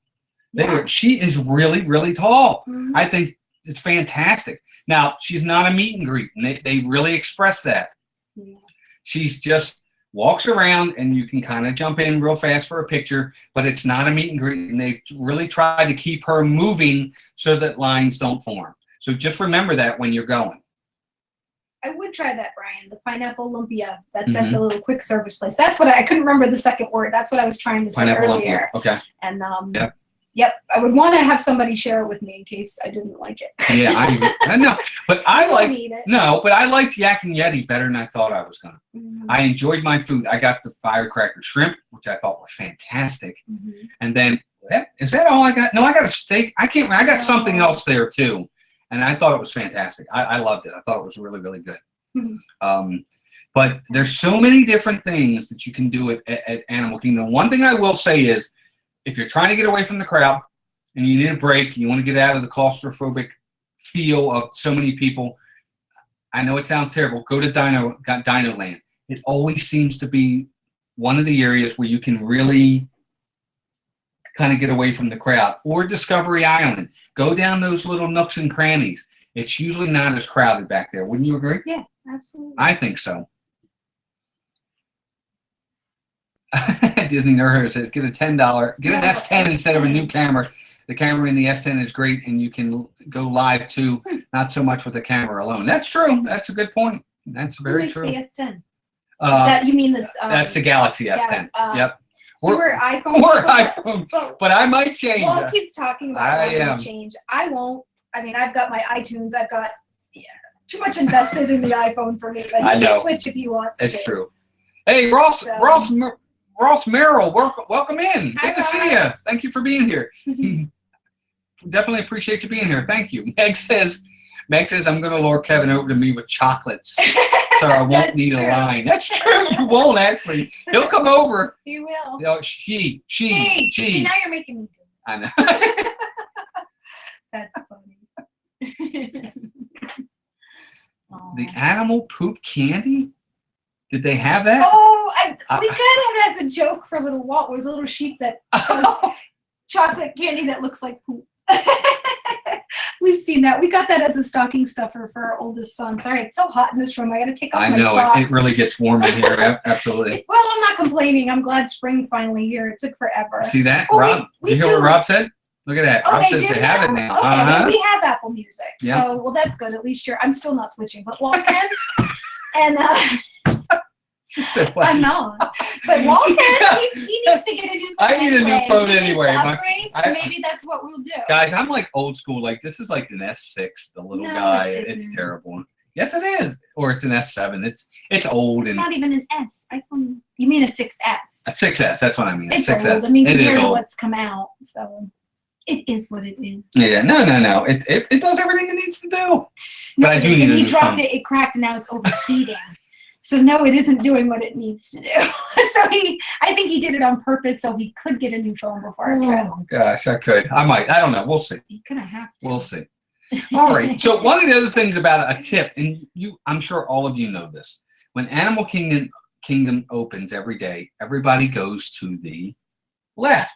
She is really, really tall. I think it's fantastic. Now, she's not a meet and greet, and they really express that. She's just walks around, and you can kind of jump in real fast for a picture, but it's not a meet and greet, and they've really tried to keep her moving so that lines don't form. So just remember that when you're going. I would try that, Brian, the Pineapple Lumpia. That's at the little quick service place. That's what I couldn't remember the second word. That's what I was trying to say earlier. Lumpia. Okay. And Yep, I would want to have somebody share it with me in case I didn't like it. Yeah, I know, but I liked Yak and Yeti better than I thought I was gonna. I enjoyed my food. I got the firecracker shrimp, which I thought were fantastic, and then is that all I got? No, I got a steak. I got something else there too, and I thought it was fantastic. I loved it. I thought it was really, really good. But there's so many different things that you can do at Animal Kingdom. One thing I will say is, if you're trying to get away from the crowd and you need a break, you want to get out of the claustrophobic feel of so many people, I know it sounds terrible, go to Dino Land. It always seems to be one of the areas where you can really kind of get away from the crowd. Or Discovery Island. Go down those little nooks and crannies. It's usually not as crowded back there. Wouldn't you agree? Yeah, absolutely. I think so. Disney Nerd says, get an S10 instead of a new camera. The camera in the S10 is great, and you can go live too, not so much with the camera alone. That's true. That's a good point. That's very true. Who makes the S10? Is that, you mean this? That's the Galaxy S10. Yep. So we're iPhone. We're iPhone, but I might change. Walt keeps talking about change. I won't. I mean, I've got my iTunes. I've got too much invested in the iPhone for me, but he can switch if he wants to. It's true. Hey, Ross Merrill, welcome in. Good to see you. Thank you for being here. Definitely appreciate you being here. Thank you. Meg says, I'm going to lure Kevin over to me with chocolates, so I won't need a line. That's true. You won't, actually. He'll come over. He will. She. See, now you're making me do it. I know. That's funny. The animal poop candy? Did they have that? Oh, we got it as a joke for little Walt. It was a little sheep that says chocolate candy that looks like poop. We've seen that. We got that as a stocking stuffer for our oldest son. Sorry, it's so hot in this room. I got to take off my socks. I know. It really gets warm in here. Absolutely. Well, I'm not complaining. I'm glad spring's finally here. It took forever. See that? Rob, did you hear what Rob said? Look at that. Rob says they have it now. Okay, well, we have Apple Music. Yeah. So, well, that's good. At least I'm still not switching, but Walt can. And I'm not. But Walt can. He needs to get a new phone. I need a new phone anyway. So maybe that's what we'll do. Guys, I'm like old school. Like, this is like an S6, the little guy. It's terrible. Yes, it is. Or it's an S7. It's old. It's not even an S. iPhone. You mean a 6S? A 6S. That's what I mean. It's 6S. old. I mean, compared to what's come out. So. It is what it is. Yeah, no. It does everything it needs to do. No, But I do need a he new dropped phone. it, it cracked, and now it's overheating. So no, it isn't doing what it needs to do. So I think he did it on purpose so he could get a new phone before our trip. Oh gosh, I could. I might. I don't know. We'll see. You're gonna have to. We'll see. All right. So one of the other things about a tip, and I'm sure all of you know this, when Animal Kingdom opens every day, everybody goes to the left.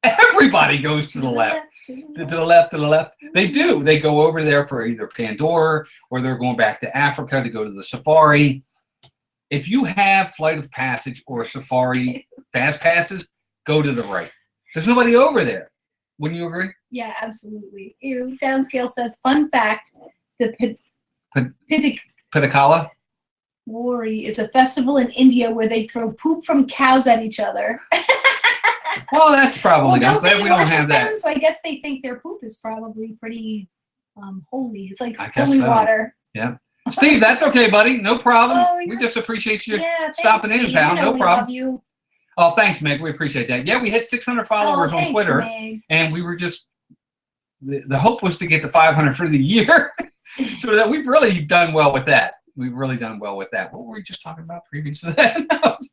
Everybody goes to the left. To the left. They do. They go over there for either Pandora or they're going back to Africa to go to the safari. If you have Flight of Passage or Safari Fast Passes, go to the right. There's nobody over there. Wouldn't you agree? Yeah, absolutely. Downscale says, fun fact, the Pitakala? Wari is a festival in India where they throw poop from cows at each other. Well, that's probably Well, I'm glad we don't have that. them, so I guess they think their poop is probably pretty holy. It's like I guess holy so. water. Yeah. Steve, that's okay, buddy. No problem. Oh, We just appreciate you thanks, stopping in, Steve. pal. You know No we problem. Love you. Oh, thanks, Meg. We appreciate that. Yeah, we hit 600 followers on Thanks, Twitter, Meg. and we were just the hope was to get to 500 for the year. So that we've really done well with that. We've really done well with that. What were we just talking about previous to that?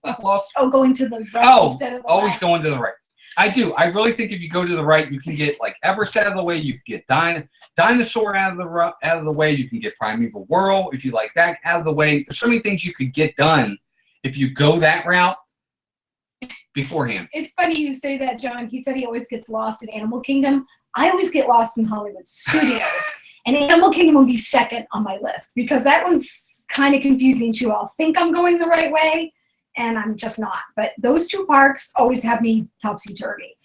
I lost. Oh, going to the right instead of the always left. going to the right. I do. I really think if you go to the right, you can get like Everest out of the way. You can get Dinosaur out of the way. You can get Primeval World if you like that out of the way. There's so many things you could get done if you go that route beforehand. It's funny you say that, John. He said he always gets lost in Animal Kingdom. I always get lost in Hollywood Studios. And Animal Kingdom will be second on my list because that one's kind of confusing too. I'll think I'm going the right way, and I'm just not. But those two parks always have me topsy-turvy.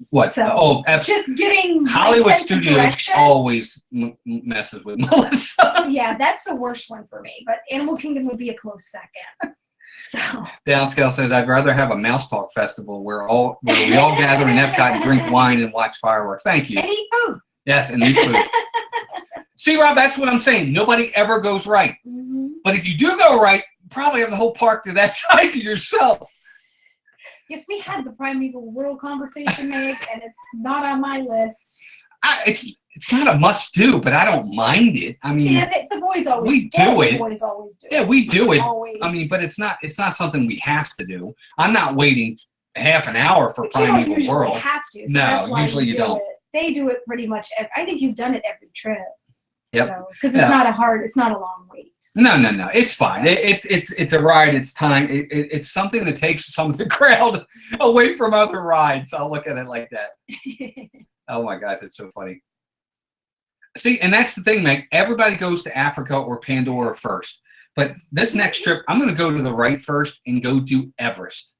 What? So, absolutely. just getting Hollywood my sense of Studios direction. always messes with Melissa. Yeah, that's the worst one for me. But Animal Kingdom would be a close second. So Downscale says, I'd rather have a Mouse Talk festival where we all gather in Epcot and drink wine and watch fireworks. Thank you. and eat food. Yes, and eat food. See, Rob, that's what I'm saying. Nobody ever goes right. Mm-hmm. But if you do go right, you probably have the whole park to that side to yourself. Yes, we had the Primeval World conversation, Meg, and it's not on my list. It's not a must-do, but I don't mind it. I mean, Yeah, the boys always we do it. The boys always do. Yeah, we do it. Always. I mean, but it's not something we have to do. I'm not waiting half an hour for But you don't Primeval usually World. have to. So No, that's why usually we you do don't. It. They do it pretty much. I think you've done it every trip. Yep. So because it's Yeah. it's not a long wait. No. It's fine. It's a ride. It's time. It's something that takes some of the crowd away from other rides. I'll look at it like that. Oh my gosh, it's so funny. See, and that's the thing, Meg. Everybody goes to Africa or Pandora first. But this next trip, I'm going to go to the right first and go do Everest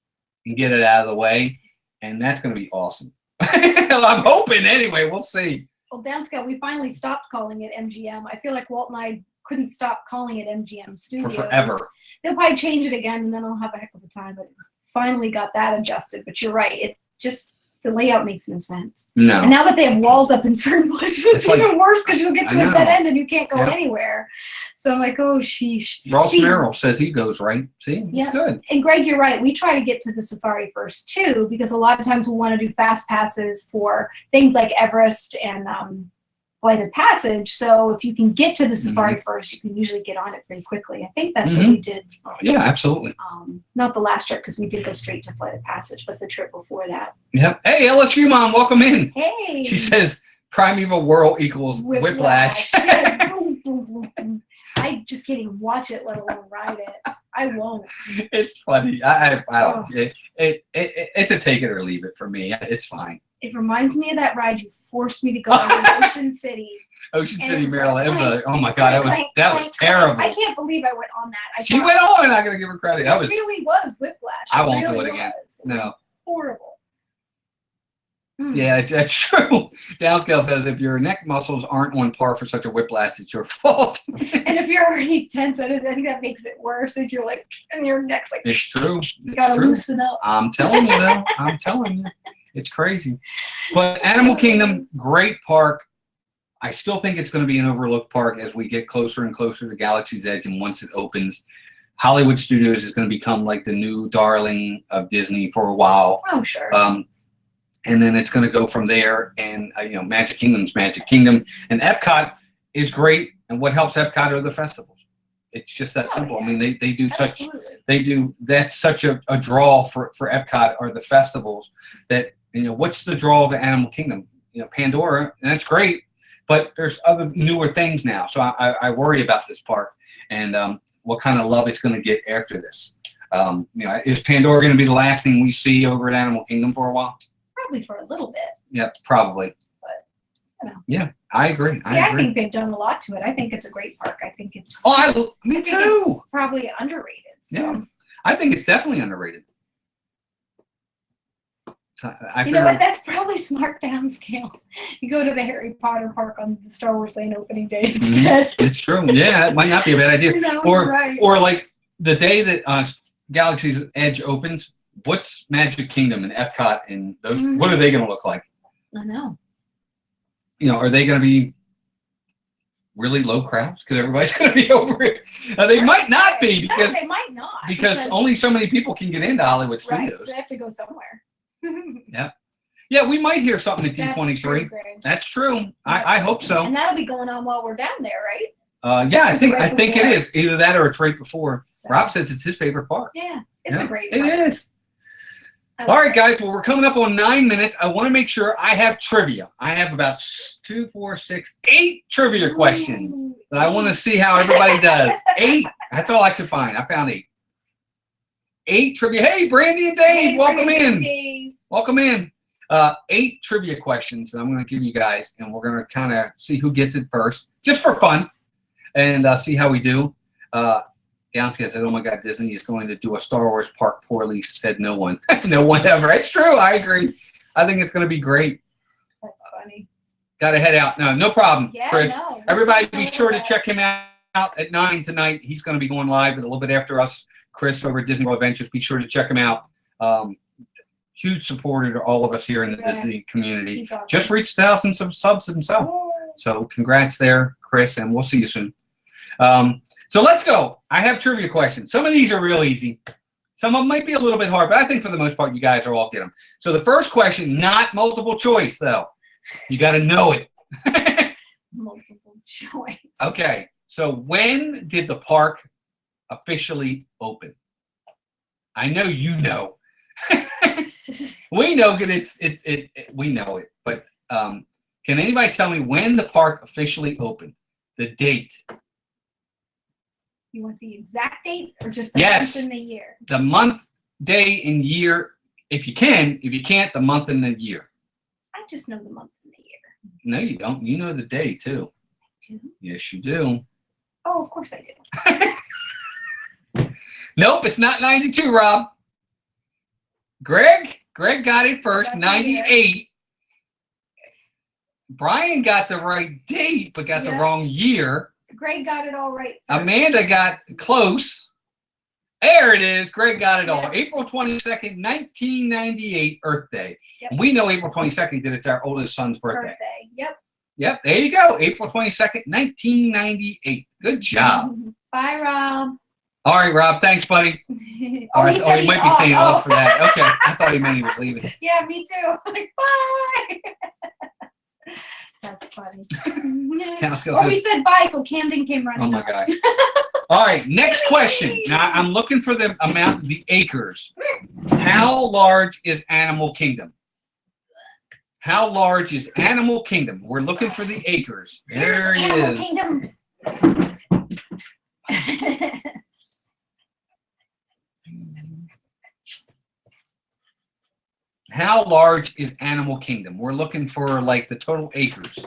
and get it out of the way. And that's going to be awesome. I'm hoping anyway. We'll see. Well, Downscale, we finally stopped calling it MGM. I feel like Walt and I couldn't stop calling it MGM Studios. For forever. They'll probably change it again, and then I'll have a heck of a time. But finally got that adjusted. But you're right. It just, the layout makes no sense. No. And now that they have walls up in certain places, it's like- even worse because you'll get to I a dead know. end and you can't go Yep. anywhere. So I'm like, oh, sheesh. Ross See- Merrill says he goes right. See, it's Yeah. good. And Greg, you're right. We try to get to the safari first too, because a lot of times we want to do fast passes for things like Everest and Flight of Passage. So if you can get to the safari first, you can usually get on it pretty quickly. I think that's what we did. Yeah, absolutely. Not the last trip because we did go straight to Flight of Passage, but the trip before that. Yep. Hey, LSU mom, welcome in. Hey. She says Primeval World equals whiplash. Yeah, boom, boom, boom, boom. I just can't even watch it, let alone ride it. I won't. It's funny. I don't. It's a take it or leave it for me. It's fine. It reminds me of that ride you forced me to go on in Ocean City. Ocean And City, it was Maryland. like, It was oh my god, that was terrible. I can't believe I went on that. She went on. I gotta give her credit. That was. It really was whiplash. I won't really do it again. was. It was No. horrible. Yeah, that's true. Downscale says if your neck muscles aren't on par for such a whiplash, it's your fault. And if you're already tense, I think that makes it worse. If you're like, and your neck's like, It's true. you It's gotta true. loosen up. I'm telling you, though. I'm telling you. It's crazy. But Animal Kingdom, great park. I still think it's going to be an overlooked park as we get closer and closer to Galaxy's Edge. And once it opens, Hollywood Studios is going to become like the new darling of Disney for a while. Oh, sure. and then it's going to go from there. And Magic Kingdom's Magic Kingdom, and Epcot is great. And what helps Epcot are the festivals. It's just that simple. Yeah. I mean, they do Absolutely. that's such a draw for Epcot are the festivals that, what's the draw of the Animal Kingdom? Pandora, and that's great, but there's other newer things now. So I worry about this park and what kind of love it's going to get after this. Is Pandora going to be the last thing we see over at Animal Kingdom for a while? Probably for a little bit. Yeah, probably. Yeah, I agree. I think they've done a lot to it. I think it's a great park. I think it's. Me too. It's probably underrated. So. Yeah, I think it's definitely underrated. You know what? That's probably smart downscale. You go to the Harry Potter park on the Star Wars Lane opening day instead. It's true. Yeah, it might not be a bad idea. Right. Or like the day that Galaxy's Edge opens, what's Magic Kingdom and Epcot and those? What are they going to look like? I know. Are they going to be really low crowds because everybody's going to be over it? They might not be because they might not because only so many people can get into Hollywood Studios. Right, so they have to go somewhere. Yeah, we might hear something at D23. That's true. I hope so. And that'll be going on while we're down there, right? Yeah, I think it is either that or it's right before. So, Rob says it's his favorite part. Yeah, it's a great park. It is. All right, guys. Well, we're coming up on 9 minutes. I want to make sure I have trivia. I have about 2, 4, 6, 8 trivia questions that I want to see how everybody does. 8. That's all I could find. I found 8. 8 trivia. Hey, Brandy and Dave, hey, welcome Brandy in. Dave. Welcome in. 8 trivia questions that I'm going to give you guys, and we're going to kind of see who gets it first, just for fun, and see how we do. Downstairs said, "Oh my God, Disney is going to do a Star Wars park poorly." Said no one. No one ever. It's true. I agree. I think it's going to be great. That's funny. Got to head out. No problem, yeah, Chris. No, everybody be sure to check him out at 9 tonight. He's going to be going live a little bit after us. Chris over at Disney World Adventures. Be sure to check him out. Huge supporter to all of us here in the Disney community. Awesome. Just reached 1,000 subs himself. So congrats there, Chris, and we'll see you soon. So let's go. I have trivia questions. Some of these are real easy. Some of them might be a little bit hard, but I think for the most part, you guys will all get them. So the first question, not multiple choice, though. You got to know it. Multiple choice. Okay. So when did the park officially open? I know you know. We know that we know it, but can anybody tell me when the park officially opened? The date. You want the exact date or just the month and the year? The month, day, and year, if you can. If you can't, the month and the year. I just know the month and the year. No, you don't. You know the day, too. I do? Yes, you do. Oh, of course I do. Nope, it's not 92, Rob. Greg got it first, 98. Brian got the right date, but got the wrong year. Greg got it all right first. Amanda got close. There it is. Greg got it all. April 22nd, 1998, Earth Day. Yep. And we know April 22nd that it's our oldest son's birthday. Yep, there you go. April 22nd, 1998. Good job. Bye, Rob. All right, Rob. Thanks, buddy. He might be saying off for that. Okay. I thought he meant he was leaving. Yeah, me too. Like, bye. That's funny. We said bye, so Camden came running. Oh my gosh. All right, next question. Now I'm looking for the amount, the acres. How large is Animal Kingdom? How large is Animal Kingdom? We're looking for the acres. There he is. Kingdom. How large is Animal Kingdom? We're looking for like the total acres.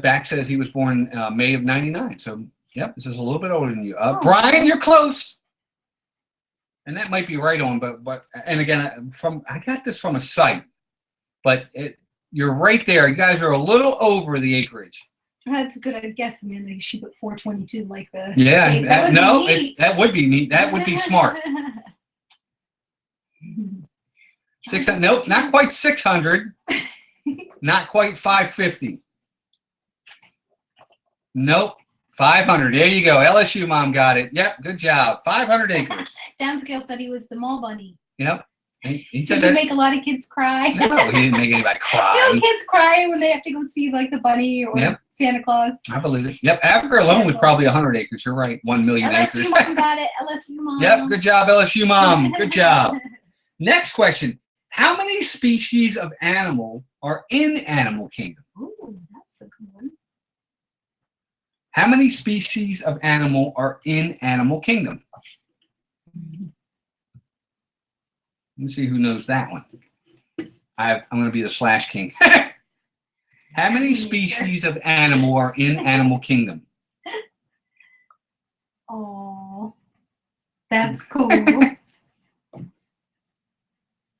Back says he was born May of 99. So, yep, this is a little bit older than you. Brian, you're close. And that might be right on, but and again, I got this from a site, but you're right there. You guys are a little over the acreage. That's a good guess, Amanda. She put 422 like the. Yeah, that would be neat. That would be smart. 600. Nope, not quite 600. Not quite 550. Nope, 500. There you go. LSU mom got it. Yep, good job. 500 acres. Downscale said he was the mall bunny. Yep. He said Did that. you make a lot of kids cry? No, he didn't make anybody cry. You know, kids cry when they have to go see like the bunny or Yep. Santa Claus. I believe it. Yep. Africa alone was probably 100 acres. You're right. 1 million LSU acres. mom got it. LSU mom. Yep. Good job, LSU mom. Good job. Next question. How many species of animal are in Animal Kingdom? Ooh, that's a good one. How many species of animal are in Animal Kingdom? Let me see who knows that one. I'm going to be the slash king. How many species of animal are in Animal Kingdom? Oh, that's cool.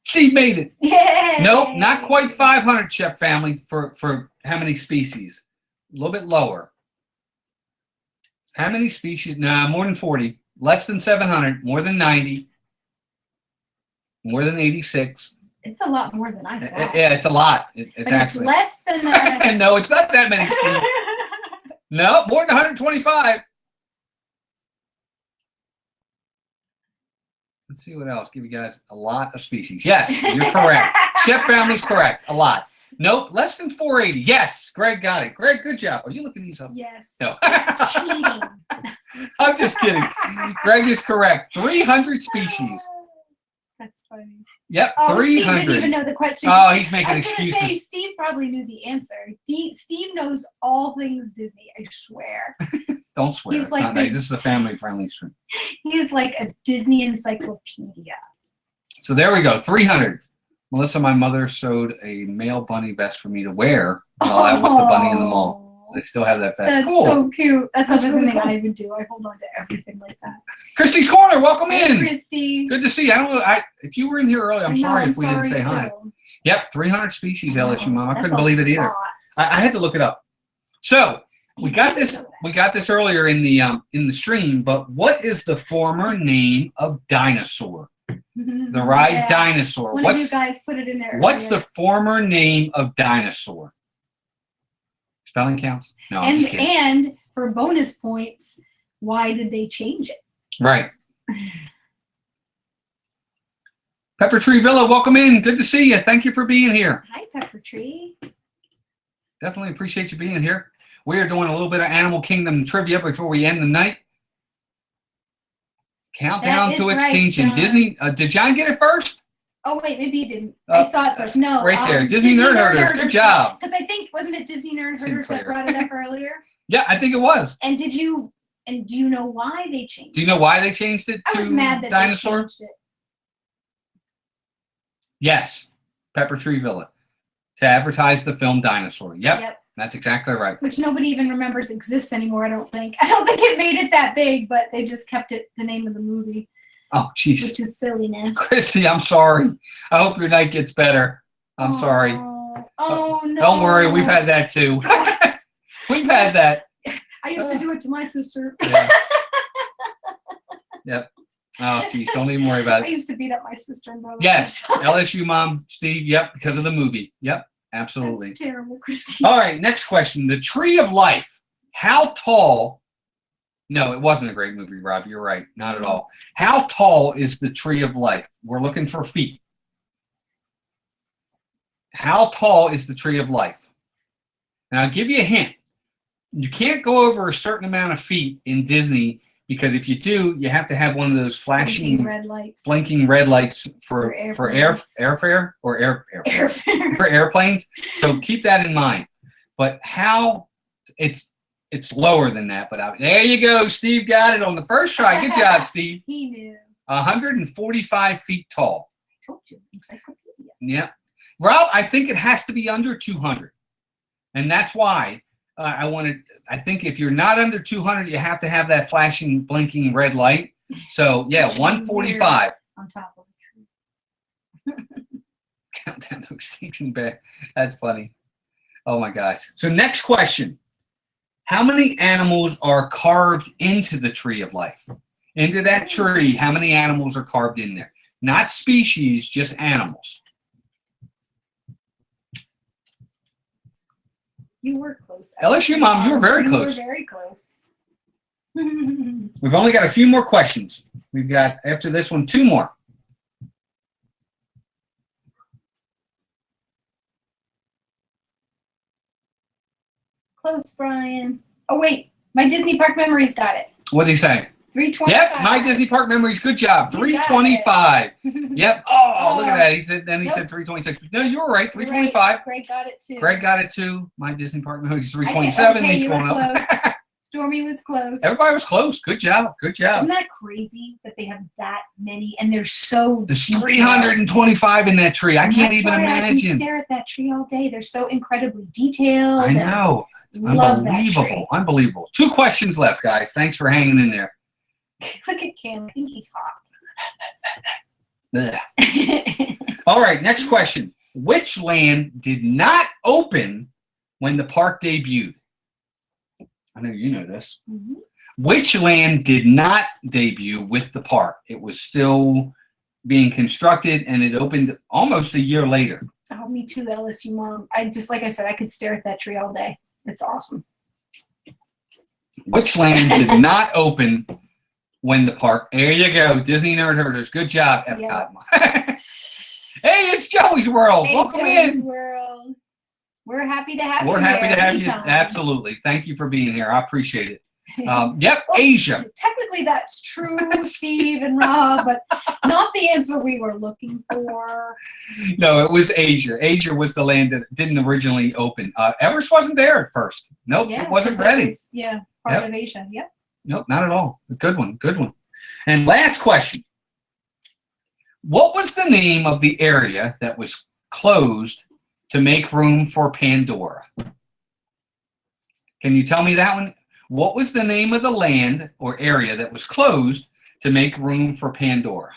Steve made it. Yeah. Nope, not quite 500, Chef family, for how many species? A little bit lower. How many species? Nah, more than 40. Less than 700. More than 90. More than 86. It's a lot more than I thought. Yeah, it's a lot. It's but actually. It's less than that. No, it's not that many, Steve. No, more than 125. Let's see what else. Give you guys a lot of species. Yes, you're correct. Chef family's correct. A lot. Nope, less than 480. Yes, Greg got it. Greg, good job. Are you looking these up? Yes. No. Cheating. I'm just kidding. Greg is correct. 300 species. That's funny. Yep, Oh, 300. Steve didn't even know the question. Oh, he's making I was going to excuses. say, Steve probably knew the answer. Steve knows all things Disney, I swear. Don't swear. He's It's like not nice. This is a family-friendly stream. He is like a Disney encyclopedia. So there we go, 300. Melissa, my mother sewed a male bunny vest for me to wear while I was the bunny in the mall. They still have that vest. That's cool. so cute. That's not That's something really cool. I would do. I hold on to everything like that. Christy's Corner, welcome Hey, in. Christy. Good to see you. I don't know. If you were in here earlier, I'm sorry if we didn't say hi. too. Yep, 300 species, LSU mom. I That's couldn't a believe it either. lot. I had to look it up. So we You got did this. know that. We got this earlier in the stream. But what is the former name of dinosaur? The ride Yeah. Dinosaur. One of you guys put it in there. What's earlier. the former name of dinosaur? Spelling counts? No, I'm just kidding. And for bonus points, why did they change it? Right. Pepper Tree Villa, welcome in. Good to see you. Thank you for being here. Hi, Pepper Tree. Definitely appreciate you being here. We are doing a little bit of Animal Kingdom trivia before we end the night. Countdown That to is right, Extinction. John. Disney. Did John get it first? Oh wait, maybe he didn't. I saw it first. No, Right there. Disney Nerd Herders. Good job. Because I think wasn't it Disney Nerd Herders that Sinclair. brought it up earlier? Yeah, I think it was. And do you know why they changed Do you it? know why they changed it I was to mad that dinosaur? they changed it. Yes, Pepper Tree Villa. To advertise the film Dinosaur. Yep, Yep. that's exactly right. Which nobody even remembers exists anymore, I don't think. I don't think it made it that big, but they just kept it the name of the movie, Oh, jeez. which is silliness. Christy, I'm sorry. I hope your night gets better. I'm sorry. Oh no. Don't worry, we've had that too. We've had that. I used to do it to my sister. Yeah. Yep. Oh, geez, don't even worry about I it. used to beat up my sister and brother. Yes, LSU mom, Steve, yep, because of the movie. Yep, absolutely. That's terrible, Christy. All right, next question. The Tree of Life. How tall? No, it wasn't a great movie, Rob. You're right. Not at all. How tall is the Tree of Life? We're looking for feet. How tall is the Tree of Life? And I'll give you a hint. You can't go over a certain amount of feet in Disney because if you do, you have to have one of those flashing, blinking red lights for airfare or airfare for airplanes. So keep that in mind. But how it's lower than that. But there you go. Steve got it on the first try. Good job, Steve. He knew. 145 feet tall. I told you. Encyclopedia. Yeah. Rob, I think it has to be under 200. And that's why I think if you're not under 200, you have to have that flashing, blinking red light. So, yeah, 145. On top of the tree. Countdown to Extinction Bear. That's funny. Oh, my gosh. So, next question. How many animals are carved into the Tree of Life? Into that tree, how many animals are carved in there? Not species, just animals. You were close. LSU mom, you were very close. You were very close. We've only got a few more questions. We've got, after this one, 2 more. Close, Brian. Oh, wait. My Disney Park Memories got it. What did he say? 325. Yep, my Disney Park Memories. Good job. You 325. Yep. Oh, look at that. He said. Then he Nope. said 326. No, you were right. 325. Right. Greg got it too. Greg got it too. My Disney Park Memories. 327. Okay, He's you going were up. close. Stormy was close. Everybody was close. Good job. Good job. Isn't that crazy that they have that many and they're so There's detailed. 325 in that tree. I And can't that's even why I can imagine. stare at that tree all day. They're so incredibly detailed. I know. Love that Unbelievable. tree. Unbelievable. 2 questions left, guys. Thanks for hanging in there. Look at Cam. I think he's Ugh. hot. All right, next question. Which land did not open when the park debuted? I know you know this. Mhm. Which land did not debut with the park? It was still being constructed, and it opened almost a year later. Oh, me too, LSU mom. Like I said, I could stare at that tree all day. It's awesome. Which land did not open when the park? There you go, Disney Nerd Herders. Good job, Epcot. Hey, it's Joey's World. Hey, Welcome Joey's in. World. We're happy to have you. We're happy to have you. anytime. Absolutely. Thank you for being here. I appreciate it. Yep, Asia. Technically, that's true, Steve and Rob, but not the answer we were looking for. No, it was Asia. Asia was the land that didn't originally open. Everest wasn't there at first. Nope, Yeah, it wasn't 'cause ready. It was, part Yep. of Asia. Yep. Nope, not at all. Good one, good one. And last question. What was the name of the area that was closed to make room for Pandora? Can you tell me that one? What was the name of the land or area that was closed to make room for Pandora?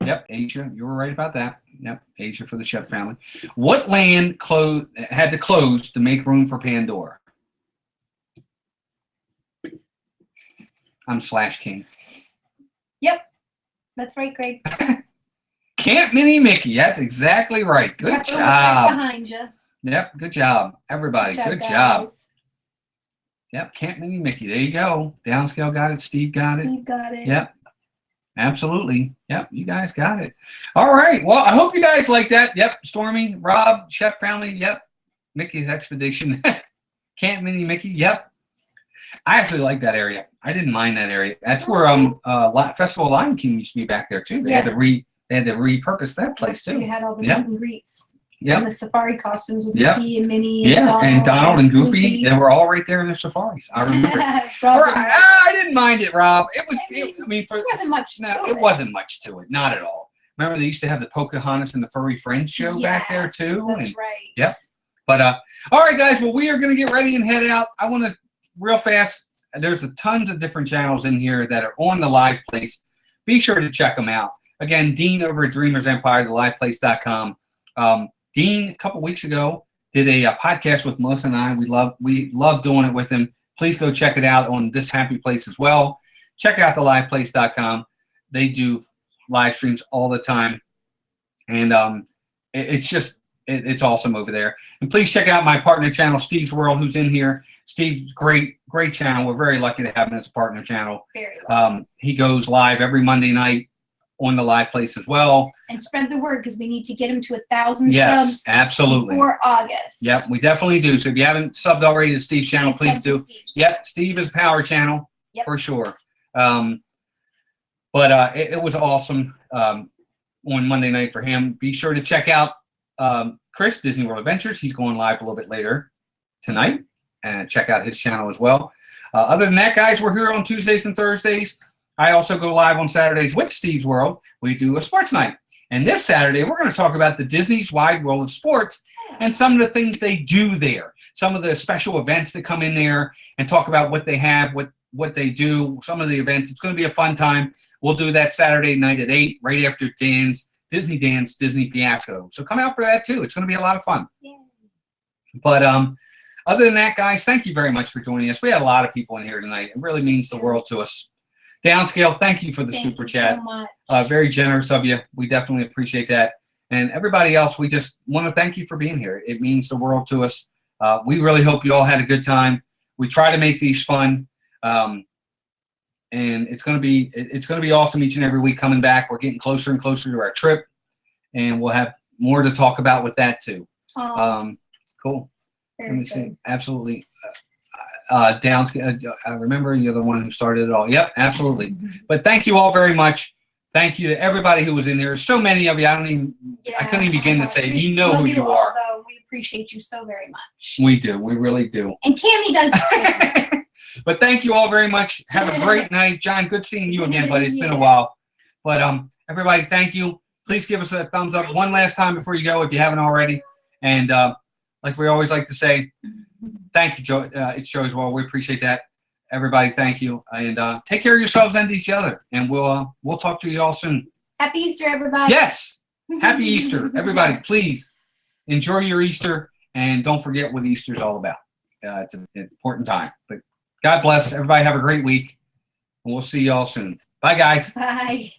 Yep, Asia. You were right about that. Yep, Asia for the Chef family. What land had to close to make room for Pandora? I'm Slash King. Yep. That's right, Greg. Camp Mini Mickey. That's exactly right. Good Yep, it was right job. behind you. Yep, good job, everybody. Good job. guys. Yep, Camp Mini Mickey. There you go. Downscale got it. Steve got it. Steve got it. Yep, absolutely. Yep, you guys got it. All right. Well, I hope you guys like that. Yep, Stormy, Rob, Chef family. Yep, Mickey's Expedition. Camp Mini Mickey. Yep. I actually like that area. I didn't mind that area. That's where Festival of Lion King used to be back there too. They had to repurpose that place You too. had all the Yep. meet and greets. Yep. And the safari costumes with Yep. Mickey and Minnie And Donald and Goofy, they were all right there in the safaris. I remember. All right. I didn't mind it, Rob. It was. It wasn't much to No, it. it wasn't much to it. Not at all. Remember, they used to have the Pocahontas and the Furry Friends show back there too. That's and, right. Yep. But all right, guys. Well, we are going to get ready and head out. I want to real fast. There's tons of different channels in here that are on the live place. Be sure to check them out. Again, Dean over at Dreamers Empire, theliveplace.com. Dean, a couple weeks ago, did a podcast with Melissa and I. We love doing it with him. Please go check it out on This Happy Place as well. Check out theliveplace.com. They do live streams all the time. And it's awesome over there. And please check out my partner channel, Steve's World, who's in here. Steve's great channel. We're very lucky to have him as a partner channel. Very lucky. He goes live every Monday night on the live place as well. And spread the word because we need to get him to 1,000 Yes, subs absolutely. before August. Yep, we definitely do. So if you haven't subbed already to Steve's channel, please do. Yep, Steve is Power Channel for sure. But it was awesome on Monday night for him. Be sure to check out Chris, Disney World Adventures. He's going live a little bit later tonight. And check out his channel as well. Other than that, guys, we're here on Tuesdays and Thursdays. I also go live on Saturdays with Steve's World. We do a sports night. And this Saturday, we're going to talk about the Disney's Wide World of Sports and some of the things they do there. Some of the special events that come in there and talk about what they have, what they do, some of the events. It's going to be a fun time. We'll do that Saturday night at 8, right after Disney Fiasco. So come out for that, too. It's going to be a lot of fun. Yeah. But other than that, guys, thank you very much for joining us. We had a lot of people in here tonight. It really means the world to us. Downscale, thank you for the super chat. So much. Very generous of you. We definitely appreciate that. And everybody else, we just want to thank you for being here. It means the world to us. We really hope you all had a good time. We try to make these fun. And it's going to be awesome each and every week coming back. We're getting closer and closer to our trip. And we'll have more to talk about with that too. Cool. Very Let me good. see. Absolutely. Downs. I remember you're the one who started it all. Yep, absolutely. But thank you all very much. Thank you to everybody who was in there. So many of you. I couldn't even begin to say. You know who you are. Though. We appreciate you so very much. We do. We really do. And Cammie does too. But thank you all very much. Have a great night. John, good seeing you again, buddy. It's been a while. But everybody, thank you. Please give us a thumbs up one last time before you go if you haven't already. And like we always like to say, thank you, Joe. It's Joe as well. We appreciate that. Everybody, thank you. And take care of yourselves and each other. And we'll talk to you all soon. Happy Easter, everybody. Yes. Happy Easter. Everybody, please enjoy your Easter. And don't forget what Easter's all about. It's an important time. But God bless. Everybody have a great week. And we'll see you all soon. Bye, guys. Bye.